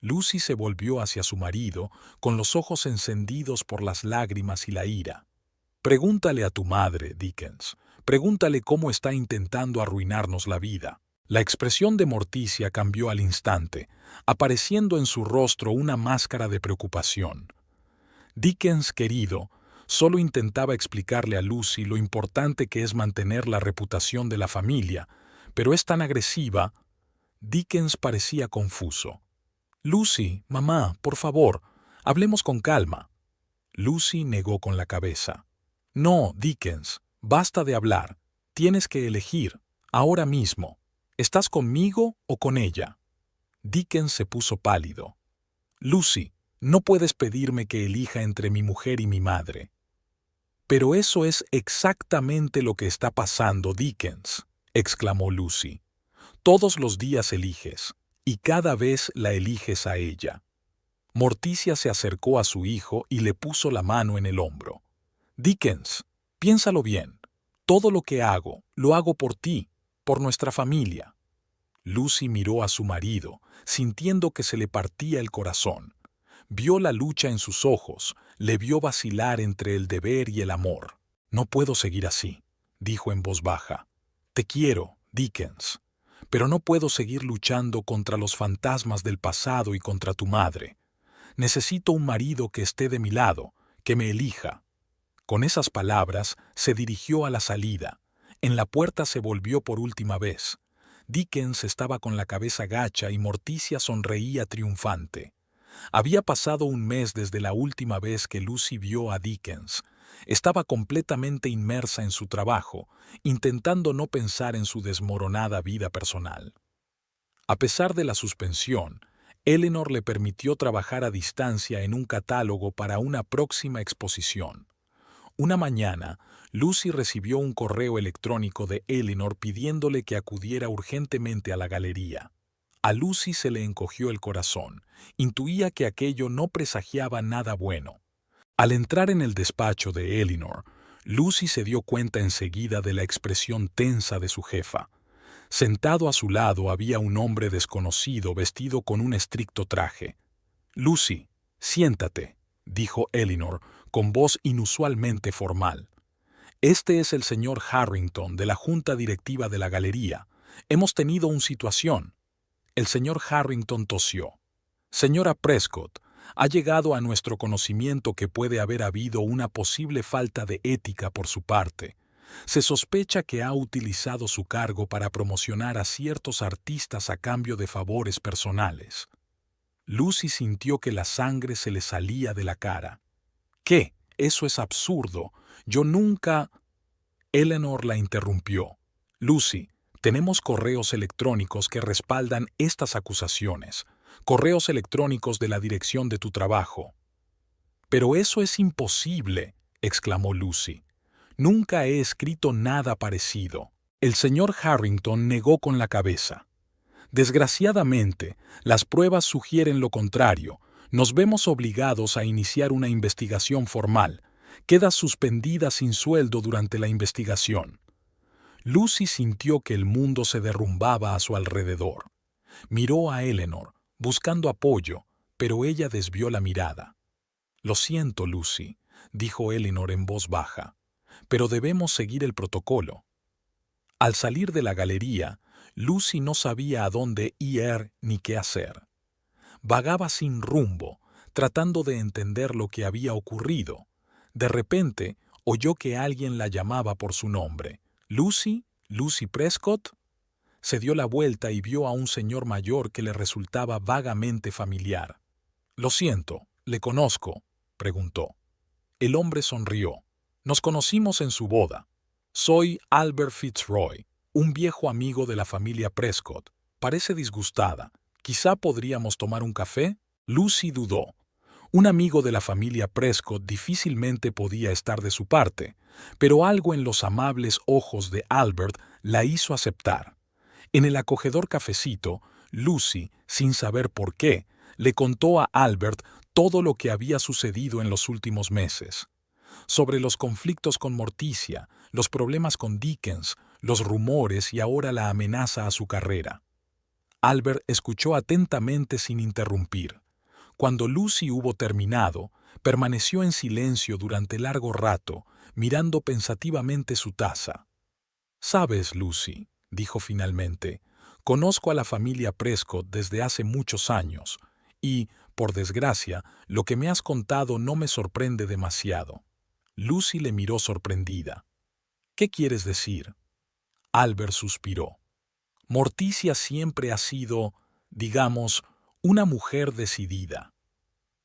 Lucy se volvió hacia su marido, con los ojos encendidos por las lágrimas y la ira. «Pregúntale a tu madre, Dickens. Pregúntale cómo está intentando arruinarnos la vida». La expresión de Morticia cambió al instante, apareciendo en su rostro una máscara de preocupación. Dickens, querido, solo intentaba explicarle a Lucy lo importante que es mantener la reputación de la familia, pero es tan agresiva. Dickens parecía confuso. «Lucy, mamá, por favor, hablemos con calma». Lucy negó con la cabeza. «No, Dickens, basta de hablar. Tienes que elegir, ahora mismo. ¿Estás conmigo o con ella?» Dickens se puso pálido. «Lucy, no puedes pedirme que elija entre mi mujer y mi madre». «Pero eso es exactamente lo que está pasando, Dickens», exclamó Lucy. «Todos los días eliges, y cada vez la eliges a ella». Morticia se acercó a su hijo y le puso la mano en el hombro. «Dickens, Piénsalo bien. Todo lo que hago, lo hago por ti, por nuestra familia. Lucy miró a su marido, sintiendo que se le partía el corazón. Vio la lucha en sus ojos, le vio vacilar entre el deber y el amor. No puedo seguir así, dijo en voz baja. Te quiero, Dickens, pero no puedo seguir luchando contra los fantasmas del pasado y contra tu madre. Necesito un marido que esté de mi lado, que me elija. Con esas palabras se dirigió a la salida. En la puerta se volvió por última vez. Dickens estaba con la cabeza gacha y Morticia sonreía triunfante. Había pasado un mes desde la última vez que Lucy vio a Dickens. Estaba completamente inmersa en su trabajo, intentando no pensar en su desmoronada vida personal. A pesar de la suspensión, Eleanor le permitió trabajar a distancia en un catálogo para una próxima exposición. Una mañana, Lucy recibió un correo electrónico de Eleanor pidiéndole que acudiera urgentemente a la galería. A Lucy se le encogió el corazón. Intuía que aquello no presagiaba nada bueno. Al entrar en el despacho de Eleanor, Lucy se dio cuenta enseguida de la expresión tensa de su jefa. Sentado a su lado había un hombre desconocido vestido con un estricto traje. «Lucy, siéntate», dijo Eleanor con voz inusualmente formal. «Este es el señor Harrington de la junta directiva de la galería. Hemos tenido una situación». El señor Harrington tosió. «Señora Prescott, ha llegado a nuestro conocimiento que puede haber habido una posible falta de ética por su parte. Se sospecha que ha utilizado su cargo para promocionar a ciertos artistas a cambio de favores personales». Lucy sintió que la sangre se le salía de la cara. «¿Qué? Eso es absurdo. Yo nunca...» Eleanor la interrumpió. «Lucy, tenemos correos electrónicos que respaldan estas acusaciones. Correos electrónicos de la dirección de tu trabajo». «Pero eso es imposible», exclamó Lucy. «Nunca he escrito nada parecido». El señor Harrington negó con la cabeza. «Desgraciadamente, las pruebas sugieren lo contrario. Nos vemos obligados a iniciar una investigación formal. Quedas suspendida sin sueldo durante la investigación». Lucy sintió que el mundo se derrumbaba a su alrededor. Miró a Eleanor, buscando apoyo, pero ella desvió la mirada. «Lo siento, Lucy», dijo Eleanor en voz baja, «pero debemos seguir el protocolo». Al salir de la galería, Lucy no sabía a dónde ir ni qué hacer. Vagaba sin rumbo, tratando de entender lo que había ocurrido. De repente, oyó que alguien la llamaba por su nombre. «¿Lucy? ¿Lucy Prescott?» Se dio la vuelta y vio a un señor mayor que le resultaba vagamente familiar. «Lo siento, ¿le conozco?», preguntó. El hombre sonrió. «Nos conocimos en su boda. Soy Albert Fitzroy, un viejo amigo de la familia Prescott. Parece disgustada. ¿Quizá podríamos tomar un café?» Lucy dudó. Un amigo de la familia Prescott difícilmente podía estar de su parte, pero algo en los amables ojos de Albert la hizo aceptar. En el acogedor cafecito, Lucy, sin saber por qué, le contó a Albert todo lo que había sucedido en los últimos meses. Sobre los conflictos con Morticia, los problemas con Dickens, los rumores y ahora la amenaza a su carrera. Albert escuchó atentamente sin interrumpir. Cuando Lucy hubo terminado, permaneció en silencio durante largo rato, mirando pensativamente su taza. «Sabes, Lucy», dijo finalmente, «conozco a la familia Prescott desde hace muchos años, y, por desgracia, lo que me has contado no me sorprende demasiado». Lucy le miró sorprendida. «¿Qué quieres decir?». Albert suspiró. «Morticia siempre ha sido, digamos, una mujer decidida.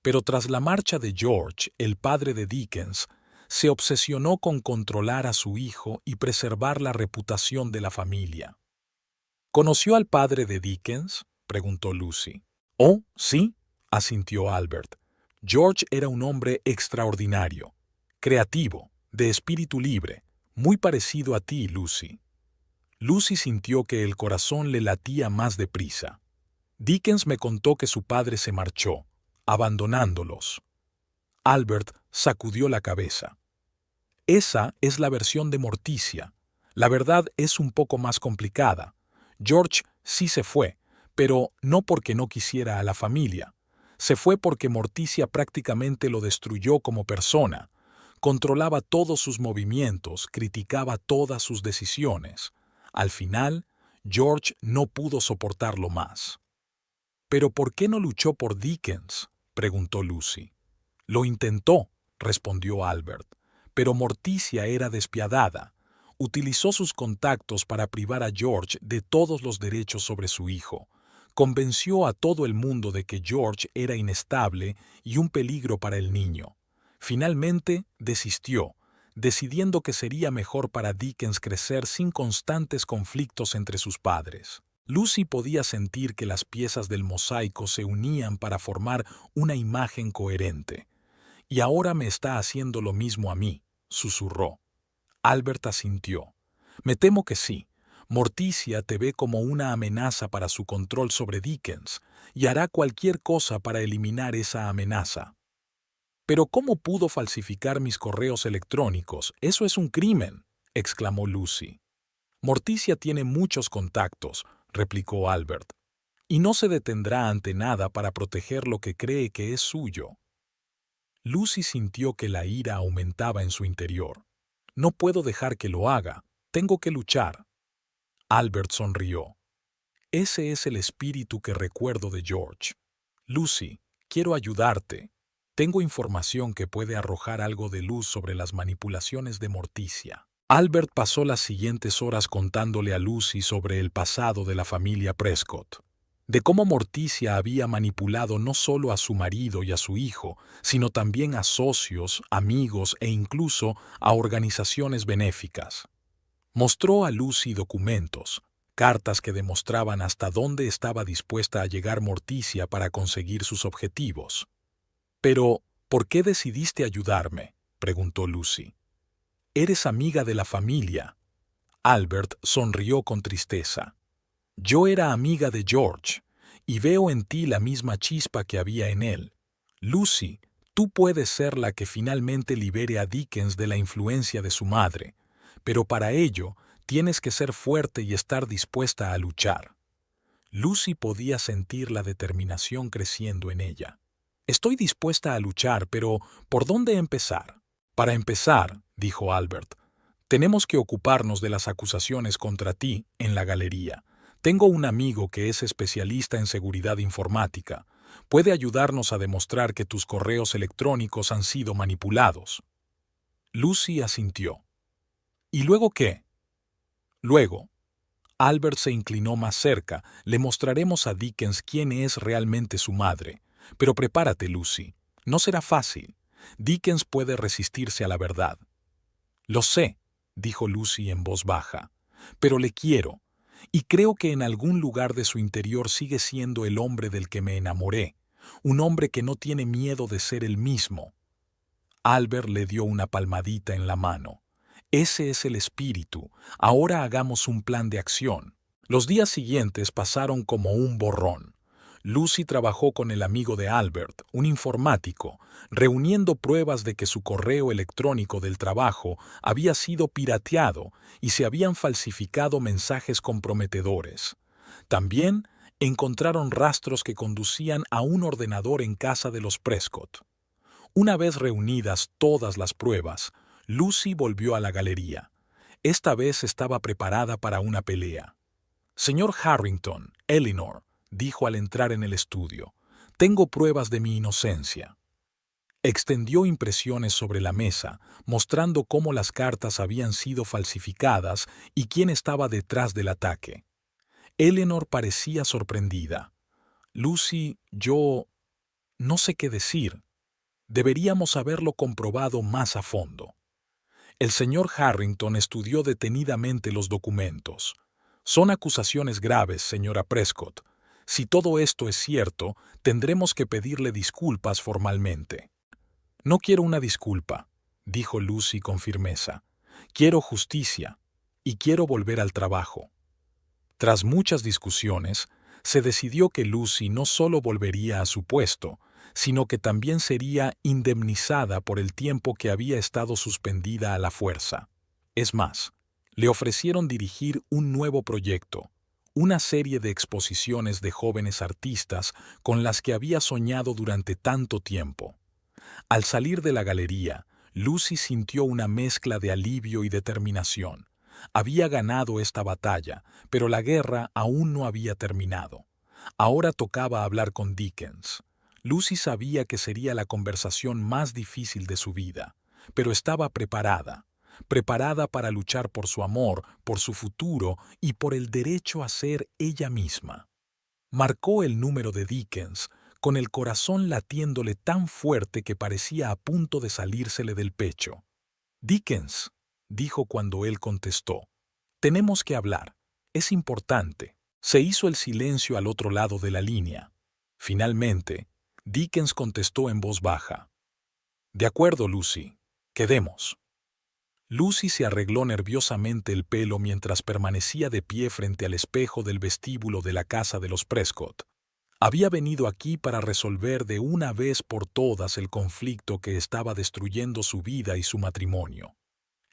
Pero tras la marcha de George, el padre de Dickens, se obsesionó con controlar a su hijo y preservar la reputación de la familia». «¿Conoció al padre de Dickens?», preguntó Lucy. «Oh, sí», asintió Albert. «George era un hombre extraordinario, creativo, de espíritu libre, muy parecido a ti, Lucy». Lucy sintió que el corazón le latía más deprisa. «Dickens me contó que su padre se marchó, abandonándolos». Albert sacudió la cabeza. Esa es la versión de Morticia. La verdad es un poco más complicada. George sí se fue, pero no porque no quisiera a la familia. Se fue porque Morticia prácticamente lo destruyó como persona. Controlaba todos sus movimientos, criticaba todas sus decisiones. Al final, George no pudo soportarlo más. ¿Pero por qué no luchó por Dickens?, preguntó Lucy. Lo intentó, respondió Albert, pero Morticia era despiadada. Utilizó sus contactos para privar a George de todos los derechos sobre su hijo. Convenció a todo el mundo de que George era inestable y un peligro para el niño. Finalmente, desistió, decidiendo que sería mejor para Dickens crecer sin constantes conflictos entre sus padres. Lucy podía sentir que las piezas del mosaico se unían para formar una imagen coherente. «Y ahora me está haciendo lo mismo a mí», susurró. Albert asintió. «Me temo que sí. Morticia te ve como una amenaza para su control sobre Dickens y hará cualquier cosa para eliminar esa amenaza». «¿Pero cómo pudo falsificar mis correos electrónicos? Eso es un crimen», exclamó Lucy. «Morticia tiene muchos contactos», replicó Albert, «y no se detendrá ante nada para proteger lo que cree que es suyo». Lucy sintió que la ira aumentaba en su interior. «No puedo dejar que lo haga. Tengo que luchar». Albert sonrió. «Ese es el espíritu que recuerdo de George. Lucy, quiero ayudarte. Tengo información que puede arrojar algo de luz sobre las manipulaciones de Morticia». Albert pasó las siguientes horas contándole a Lucy sobre el pasado de la familia Prescott, de cómo Morticia había manipulado no solo a su marido y a su hijo, sino también a socios, amigos e incluso a organizaciones benéficas. Mostró a Lucy documentos, cartas que demostraban hasta dónde estaba dispuesta a llegar Morticia para conseguir sus objetivos. «Pero, ¿por qué decidiste ayudarme?», preguntó Lucy. «Eres amiga de la familia». Albert sonrió con tristeza. «Yo era amiga de George, y veo en ti la misma chispa que había en él. Lucy, tú puedes ser la que finalmente libere a Dickens de la influencia de su madre, pero para ello tienes que ser fuerte y estar dispuesta a luchar». Lucy podía sentir la determinación creciendo en ella. «Estoy dispuesta a luchar, pero ¿por dónde empezar?». «Para empezar», dijo Albert, «tenemos que ocuparnos de las acusaciones contra ti en la galería. Tengo un amigo que es especialista en seguridad informática. Puede ayudarnos a demostrar que tus correos electrónicos han sido manipulados». Lucy asintió. «¿Y luego qué?». «Luego». Albert se inclinó más cerca. «Le mostraremos a Dickens quién es realmente su madre. Pero prepárate, Lucy. No será fácil. Dickens puede resistirse a la verdad». «Lo sé», dijo Lucy en voz baja, «pero le quiero, y creo que en algún lugar de su interior sigue siendo el hombre del que me enamoré, un hombre que no tiene miedo de ser el mismo». Albert le dio una palmadita en la mano. «Ese es el espíritu. Ahora hagamos un plan de acción». Los días siguientes pasaron como un borrón. Lucy trabajó con el amigo de Albert, un informático, reuniendo pruebas de que su correo electrónico del trabajo había sido pirateado y se habían falsificado mensajes comprometedores. También encontraron rastros que conducían a un ordenador en casa de los Prescott. Una vez reunidas todas las pruebas, Lucy volvió a la galería. Esta vez estaba preparada para una pelea. «Señor Harrington, Eleanor», dijo al entrar en el estudio, «tengo pruebas de mi inocencia». Extendió impresiones sobre la mesa, mostrando cómo las cartas habían sido falsificadas y quién estaba detrás del ataque. Eleanor parecía sorprendida. «Lucy, yo no sé qué decir. Deberíamos haberlo comprobado más a fondo». El señor Harrington estudió detenidamente los documentos. «Son acusaciones graves, señora Prescott. Si todo esto es cierto, tendremos que pedirle disculpas formalmente». «No quiero una disculpa», dijo Lucy con firmeza. «Quiero justicia y quiero volver al trabajo». Tras muchas discusiones, se decidió que Lucy no solo volvería a su puesto, sino que también sería indemnizada por el tiempo que había estado suspendida a la fuerza. Es más, le ofrecieron dirigir un nuevo proyecto, una serie de exposiciones de jóvenes artistas con las que había soñado durante tanto tiempo. Al salir de la galería, Lucy sintió una mezcla de alivio y determinación. Había ganado esta batalla, pero la guerra aún no había terminado. Ahora tocaba hablar con Dickens. Lucy sabía que sería la conversación más difícil de su vida, pero estaba preparada para luchar por su amor, por su futuro y por el derecho a ser ella misma. Marcó el número de Dickens, con el corazón latiéndole tan fuerte que parecía a punto de salírsele del pecho. «Dickens», dijo cuando él contestó, «tenemos que hablar. Es importante». Se hizo el silencio al otro lado de la línea. Finalmente, Dickens contestó en voz baja. «De acuerdo, Lucy. Quedemos». Lucy se arregló nerviosamente el pelo mientras permanecía de pie frente al espejo del vestíbulo de la casa de los Prescott. Había venido aquí para resolver de una vez por todas el conflicto que estaba destruyendo su vida y su matrimonio.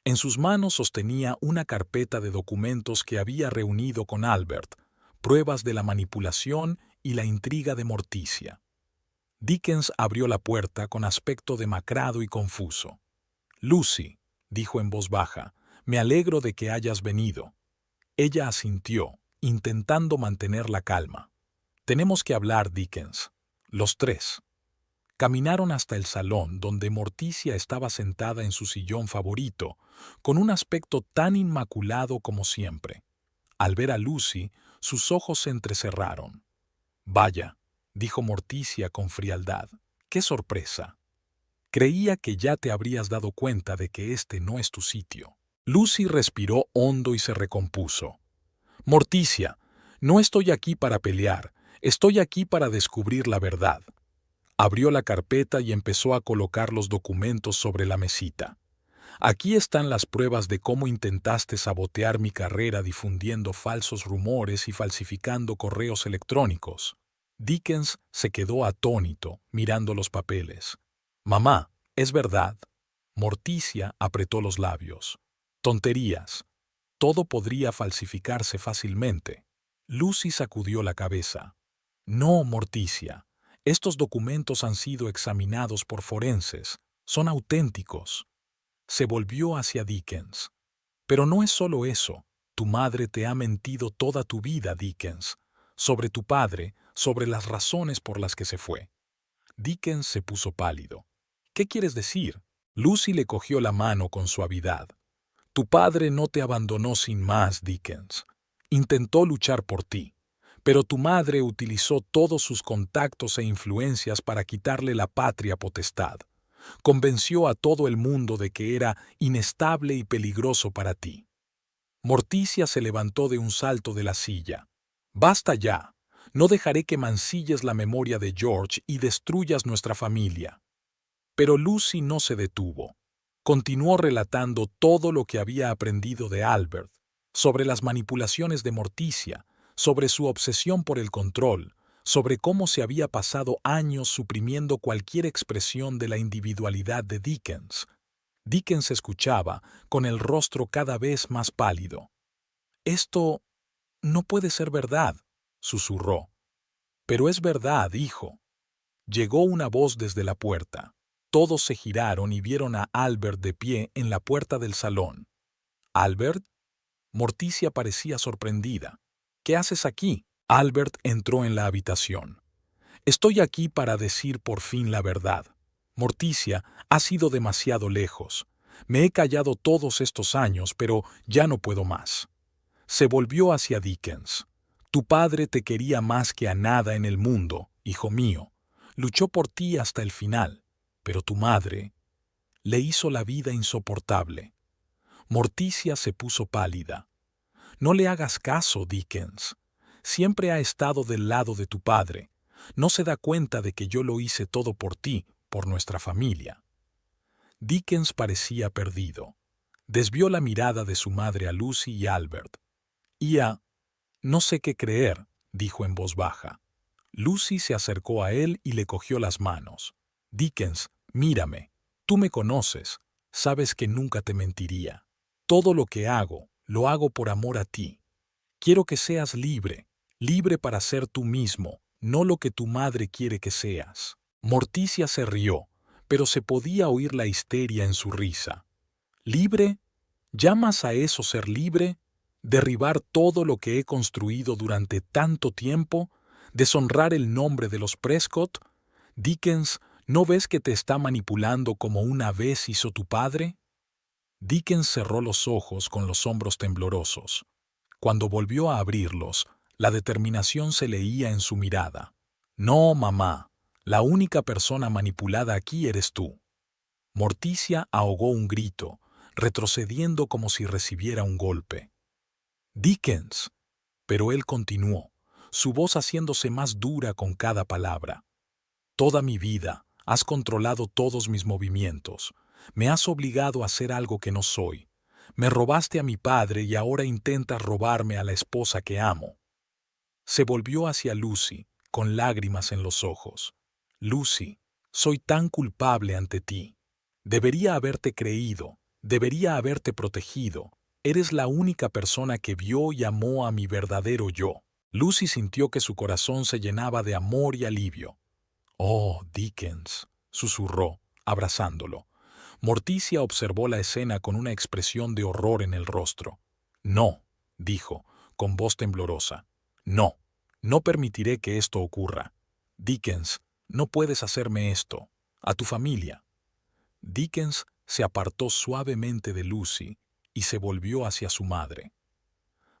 En sus manos sostenía una carpeta de documentos que había reunido con Albert, pruebas de la manipulación y la intriga de Morticia. Dickens abrió la puerta con aspecto demacrado y confuso. «Lucy», dijo en voz baja, «me alegro de que hayas venido». Ella asintió, intentando mantener la calma. «Tenemos que hablar, Dickens». Los tres caminaron hasta el salón donde Morticia estaba sentada en su sillón favorito, con un aspecto tan inmaculado como siempre. Al ver a Lucy, sus ojos se entrecerraron. «Vaya», dijo Morticia con frialdad, «qué sorpresa. Creía que ya te habrías dado cuenta de que este no es tu sitio». Lucy respiró hondo y se recompuso. «Morticia, no estoy aquí para pelear, estoy aquí para descubrir la verdad». Abrió la carpeta y empezó a colocar los documentos sobre la mesita. «Aquí están las pruebas de cómo intentaste sabotear mi carrera difundiendo falsos rumores y falsificando correos electrónicos». Dickens se quedó atónito, mirando los papeles. «Mamá, ¿es verdad?» Morticia apretó los labios. «Tonterías. Todo podría falsificarse fácilmente». Lucy sacudió la cabeza. «No, Morticia. Estos documentos han sido examinados por forenses. Son auténticos». Se volvió hacia Dickens. «Pero no es solo eso. Tu madre te ha mentido toda tu vida, Dickens. Sobre tu padre, sobre las razones por las que se fue». Dickens se puso pálido. «¿Qué quieres decir?» Lucy le cogió la mano con suavidad. «Tu padre no te abandonó sin más, Dickens. Intentó luchar por ti, pero tu madre utilizó todos sus contactos e influencias para quitarle la patria potestad. Convenció a todo el mundo de que era inestable y peligroso para ti». Morticia se levantó de un salto de la silla. «Basta ya. No dejaré que mancilles la memoria de George y destruyas nuestra familia». Pero Lucy no se detuvo. Continuó relatando todo lo que había aprendido de Albert, sobre las manipulaciones de Morticia, sobre su obsesión por el control, sobre cómo se había pasado años suprimiendo cualquier expresión de la individualidad de Dickens. Dickens escuchaba, con el rostro cada vez más pálido. «Esto no puede ser verdad», susurró. «Pero es verdad, hijo». Llegó una voz desde la puerta. Todos se giraron y vieron a Albert de pie en la puerta del salón. «¿Albert?» Morticia parecía sorprendida. «¿Qué haces aquí?» Albert entró en la habitación. «Estoy aquí para decir por fin la verdad. Morticia, has ido demasiado lejos. Me he callado todos estos años, pero ya no puedo más». Se volvió hacia Dickens. «Tu padre te quería más que a nada en el mundo, hijo mío. Luchó por ti hasta el final. Pero tu madre le hizo la vida insoportable». Morticia se puso pálida. «No le hagas caso, Dickens. Siempre ha estado del lado de tu padre. No se da cuenta de que yo lo hice todo por ti, por nuestra familia». Dickens parecía perdido. Desvió la mirada de su madre a Lucy y Albert. «No sé qué creer», dijo en voz baja. Lucy se acercó a él y le cogió las manos. Dickens, mírame. Tú me conoces. Sabes que nunca te mentiría. Todo lo que hago, lo hago por amor a ti. Quiero que seas libre, libre para ser tú mismo, no lo que tu madre quiere que seas. Morticia se rió, pero se podía oír la histeria en su risa. ¿Libre? ¿Llamas a eso ser libre? ¿Derribar todo lo que he construido durante tanto tiempo? ¿Deshonrar el nombre de los Prescott? Dickens, ¿no ves que te está manipulando como una vez hizo tu padre? Dickens cerró los ojos con los hombros temblorosos. Cuando volvió a abrirlos, la determinación se leía en su mirada. No, mamá, la única persona manipulada aquí eres tú. Morticia ahogó un grito, retrocediendo como si recibiera un golpe. Dickens. Pero él continuó, su voz haciéndose más dura con cada palabra. Toda mi vida has controlado todos mis movimientos. Me has obligado a hacer algo que no soy. Me robaste a mi padre y ahora intentas robarme a la esposa que amo. Se volvió hacia Lucy, con lágrimas en los ojos. Lucy, soy tan culpable ante ti. Debería haberte creído, debería haberte protegido. Eres la única persona que vio y amó a mi verdadero yo. Lucy sintió que su corazón se llenaba de amor y alivio. Oh, Dickens, susurró, abrazándolo. Morticia observó la escena con una expresión de horror en el rostro. No, dijo, con voz temblorosa. No, no permitiré que esto ocurra. Dickens, no puedes hacerme esto. A tu familia. Dickens se apartó suavemente de Lucy y se volvió hacia su madre.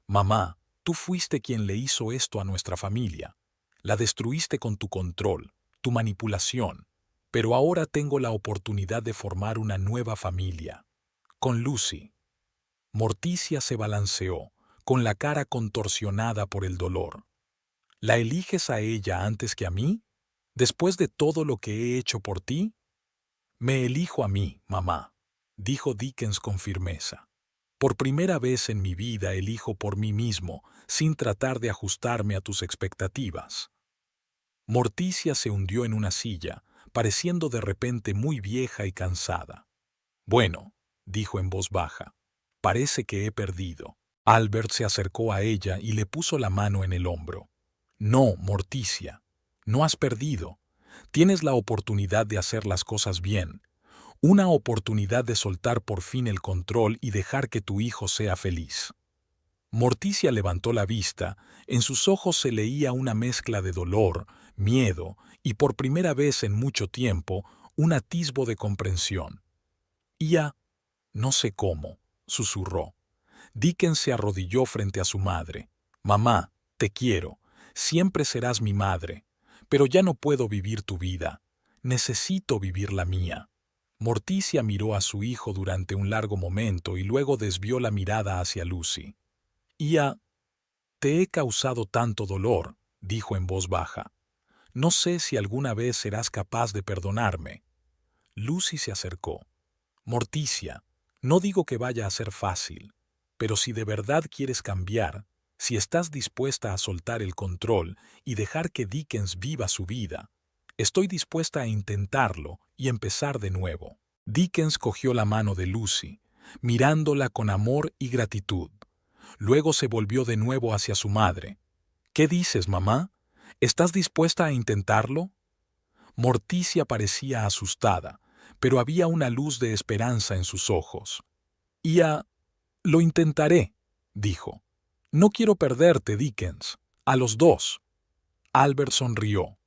Mamá, tú fuiste quien le hizo esto a nuestra familia. La destruiste con tu control, tu manipulación, pero ahora tengo la oportunidad de formar una nueva familia. Con Lucy. Morticia se balanceó, con la cara contorsionada por el dolor. ¿La eliges a ella antes que a mí? ¿Después de todo lo que he hecho por ti? Me elijo a mí, mamá, dijo Dickens con firmeza. Por primera vez en mi vida elijo por mí mismo, sin tratar de ajustarme a tus expectativas. Morticia se hundió en una silla, pareciendo de repente muy vieja y cansada. Bueno, dijo en voz baja, parece que he perdido. Albert se acercó a ella y le puso la mano en el hombro. No, Morticia, no has perdido. Tienes la oportunidad de hacer las cosas bien. Una oportunidad de soltar por fin el control y dejar que tu hijo sea feliz. Morticia levantó la vista, en sus ojos se leía una mezcla de dolor, miedo y por primera vez en mucho tiempo un atisbo de comprensión. No sé cómo, susurró. Dickens se arrodilló frente a su madre. Mamá, te quiero, siempre serás mi madre, pero ya no puedo vivir tu vida. Necesito vivir la mía. Morticia miró a su hijo durante un largo momento y luego desvió la mirada hacia Lucy. Te he causado tanto dolor, dijo en voz baja. No sé si alguna vez serás capaz de perdonarme. Lucy se acercó. Morticia, no digo que vaya a ser fácil, pero si de verdad quieres cambiar, si estás dispuesta a soltar el control y dejar que Dickens viva su vida, estoy dispuesta a intentarlo y empezar de nuevo. Dickens cogió la mano de Lucy, mirándola con amor y gratitud. Luego se volvió de nuevo hacia su madre. ¿Qué dices, mamá? ¿Estás dispuesta a intentarlo? Morticia parecía asustada, pero había una luz de esperanza en sus ojos. Lo intentaré, dijo. No quiero perderte, Dickens. A los dos. Albert sonrió.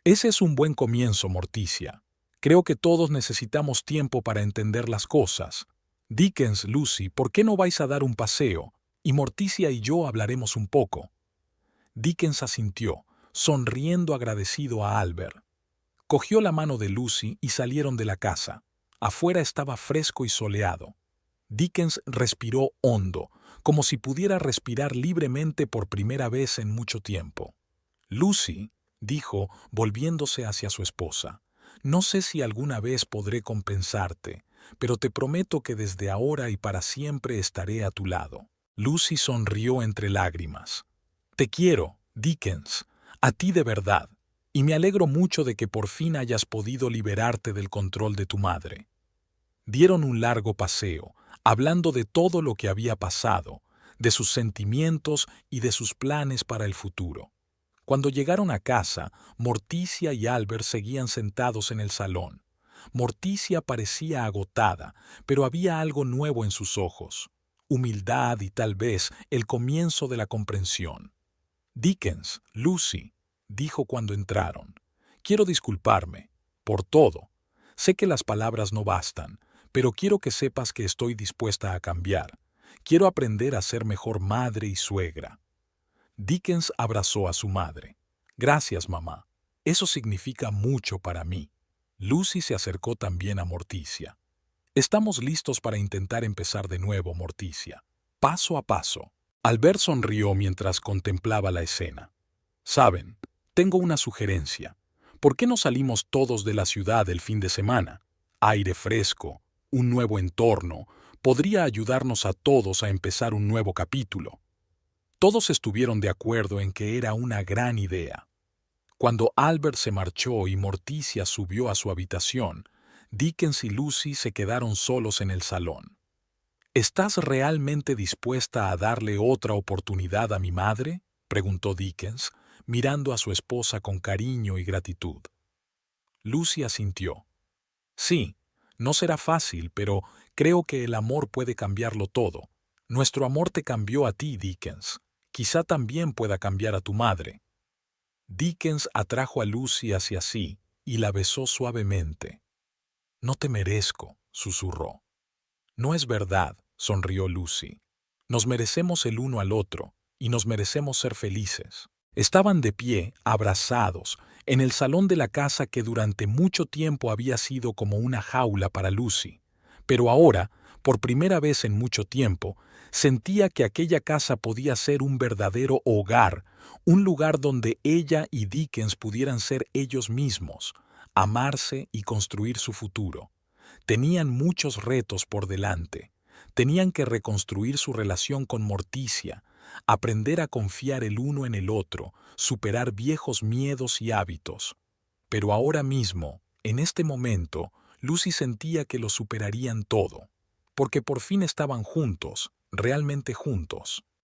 Ese es un buen comienzo, Morticia. Creo que todos necesitamos tiempo para entender las cosas. Dickens, Lucy, ¿por qué no vais a dar un paseo? Y Morticia y yo hablaremos un poco. Dickens asintió, sonriendo agradecido a Albert. Cogió la mano de Lucy y salieron de la casa. Afuera estaba fresco y soleado. Dickens respiró hondo, como si pudiera respirar libremente por primera vez en mucho tiempo. Lucy, dijo, volviéndose hacia su esposa, no sé si alguna vez podré compensarte, pero te prometo que desde ahora y para siempre estaré a tu lado. Lucy sonrió entre lágrimas. Te quiero, Dickens. A ti de verdad, y me alegro mucho de que por fin hayas podido liberarte del control de tu madre. Dieron un largo paseo, hablando de todo lo que había pasado, de sus sentimientos y de sus planes para el futuro. Cuando llegaron a casa, Morticia y Albert seguían sentados en el salón. Morticia parecía agotada, pero había algo nuevo en sus ojos, humildad y tal vez el comienzo de la comprensión. Dickens, Lucy, dijo cuando entraron, quiero disculparme por todo. Sé que las palabras no bastan, pero quiero que sepas que estoy dispuesta a cambiar. Quiero aprender a ser mejor madre y suegra. Dickens abrazó a su madre. Gracias, mamá. Eso significa mucho para mí. Lucy se acercó también a Morticia. Estamos listos para intentar empezar de nuevo, Morticia. Paso a paso. Albert sonrió mientras contemplaba la escena. Saben, tengo una sugerencia. ¿Por qué no salimos todos de la ciudad el fin de semana? Aire fresco, un nuevo entorno, podría ayudarnos a todos a empezar un nuevo capítulo. Todos estuvieron de acuerdo en que era una gran idea. Cuando Albert se marchó y Morticia subió a su habitación, Dickens y Lucy se quedaron solos en el salón. ¿Estás realmente dispuesta a darle otra oportunidad a mi madre?, preguntó Dickens, mirando a su esposa con cariño y gratitud. Lucy asintió. Sí, no será fácil, pero creo que el amor puede cambiarlo todo. Nuestro amor te cambió a ti, Dickens. Quizá también pueda cambiar a tu madre. Dickens atrajo a Lucy hacia sí y la besó suavemente. No te merezco, susurró. No es verdad, sonrió Lucy. Nos merecemos el uno al otro y nos merecemos ser felices. Estaban de pie, abrazados, en el salón de la casa que durante mucho tiempo había sido como una jaula para Lucy. Pero ahora, por primera vez en mucho tiempo, sentía que aquella casa podía ser un verdadero hogar, un lugar donde ella y Dickens pudieran ser ellos mismos, amarse y construir su futuro. Tenían muchos retos por delante. Tenían que reconstruir su relación con Morticia, aprender a confiar el uno en el otro, superar viejos miedos y hábitos. Pero ahora mismo, en este momento, Lucy sentía que lo superarían todo, porque por fin estaban juntos, realmente juntos.